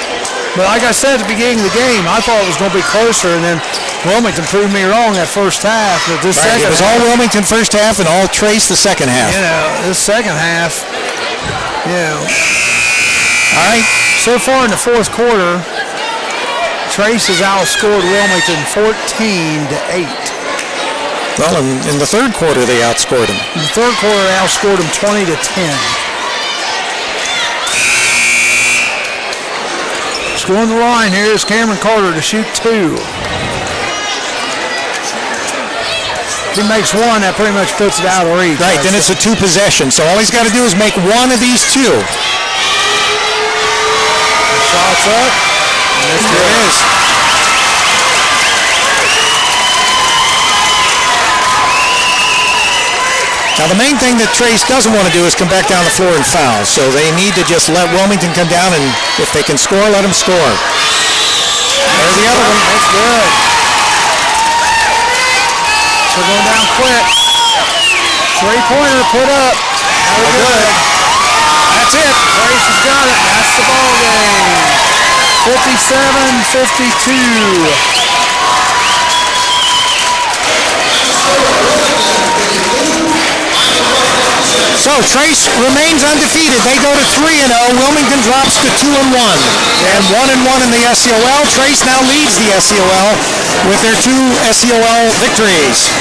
But like I said at the beginning of the game, I thought it was going to be closer, and then Wilmington proved me wrong that first half. But this second half, it was all Wilmington first half and all Trace the second half. This second half, All right. So far in the fourth quarter, Trace has outscored Wilmington 14-8. Well, in the third quarter, they outscored him. In the third quarter, they outscored him 20-10. Scoring the line here is Cameron Carter to shoot 2. If he makes 1, that pretty much puts it out of reach. Right, then it's a 2 possession. So all he's got to do is make 1 of these 2. Shots up. There it is. Now the main thing that Trace doesn't want to do is come back down the floor and foul. So they need to just let Wilmington come down, and if they can score, let them score. There's the other one. That's good. So going down quick. 3-pointer put up. Good. That's it. Trace has got it. That's the ball game. 57-52. So Trace remains undefeated. They go to 3-0. Wilmington drops to 2-1. And 1-1 in the SEOL. Trace now leads the SEOL with their 2 SEOL victories.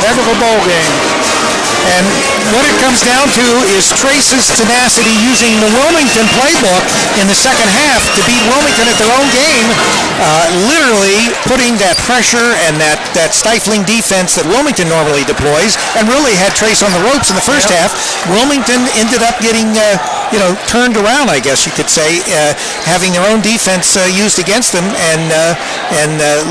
Heck of a ball game. And what it comes down to is Trace's tenacity using the Wilmington playbook in the second half to beat Wilmington at their own game, literally putting that pressure and that stifling defense that Wilmington normally deploys, and really had Trace on the ropes in the first half. Wilmington ended up getting turned around, I guess you could say, having their own defense used against them, and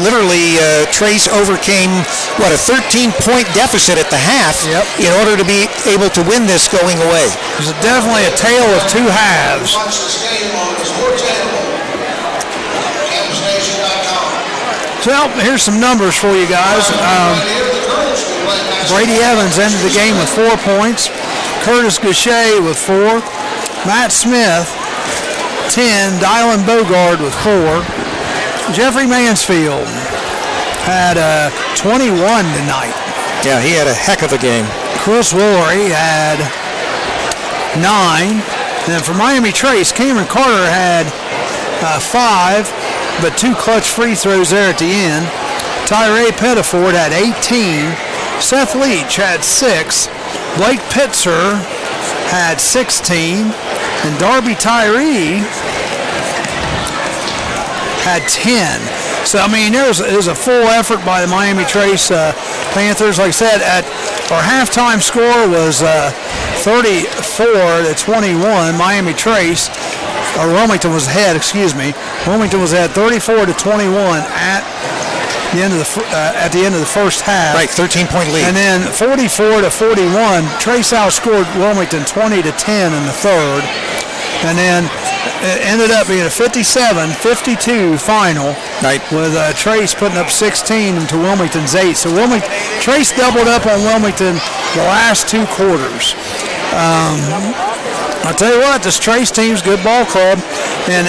literally Trace overcame, a 13-point deficit at the half in order to be able to win this going away. It's definitely a tale of 2 halves. So here's some numbers for you guys. Brady Evans ended the game with 4 points. Curtis Goucher with 4. Matt Smith, 10. Dylan Bogard with 4. Jeffrey Mansfield had 21 tonight. Yeah, he had a heck of a game. Chris Laurie had 9. And then for Miami Trace, Cameron Carter had 5, but 2 clutch free throws there at the end. Tyree Pettiford had 18. Seth Leach had 6. Blake Pitzer had 16. And Darby Tyree had 10. So, it was a full effort by the Miami Trace Panthers. Like I said, our halftime score was 34-21. Miami Trace, or Wilmington was ahead, Wilmington was ahead 34-21 at the end of the first half. Right, 13-point lead. And then 44-41, Trace outscored Wilmington 20-10 in the third. and then it ended up being a 57-52 final. Right. With Trace putting up 16 to Wilmington's 8. So Trace doubled up on Wilmington the last 2 quarters. I'll tell you what, this Trace team's a good ball club, and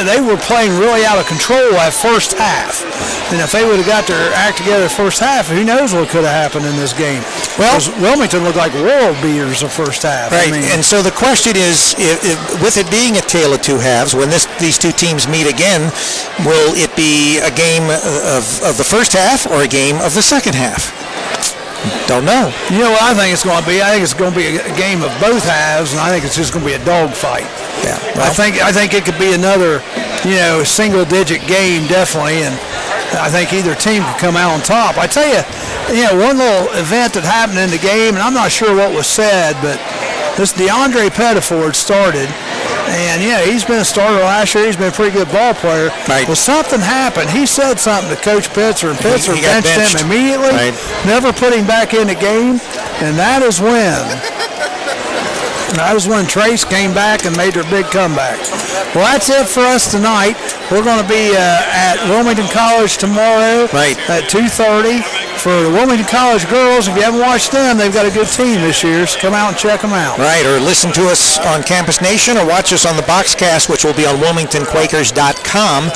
they were playing really out of control that first half. And if they would have got their act together the first half, who knows what could have happened in this game. Well, Wilmington looked like world beaters the first half. Right, and so the question is, with it being a tale of 2 halves, when these 2 teams meet again, will it be a game of the first half or a game of the second half? Don't know. You know what I think it's going to be? I think it's going to be a game of both halves, and I think it's just going to be a dogfight. Yeah. Well, I think it could be another, single-digit game, definitely, and I think either team could come out on top. I tell you, one little event that happened in the game, and I'm not sure what was said, but this DeAndre Pettiford started, and he's been a starter last year. He's been a pretty good ball player. Right. Well, something happened. He said something to Coach Pitzer, and Pitzer he got benched him immediately. Right. Never put him back in the game, and that is when Trace came back and made their big comeback. Well, that's it for us tonight. We're going to be at Wilmington College tomorrow at 2:30 for the Wilmington College girls. If you haven't watched them, they've got a good team this year, so come out and check them out. Right, or listen to us on Campus Nation or watch us on the Boxcast, which will be on WilmingtonQuakers.com.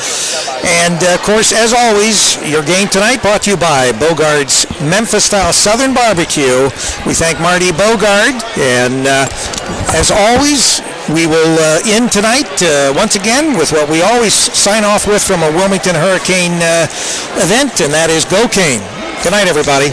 And, of course, as always, your game tonight brought to you by Bogard's Memphis-style Southern Barbecue. We thank Marty Bogard, and as always, we will end tonight once again with what we always sign off with from a Wilmington Hurricane event, and that is Go Cane. Good night, everybody.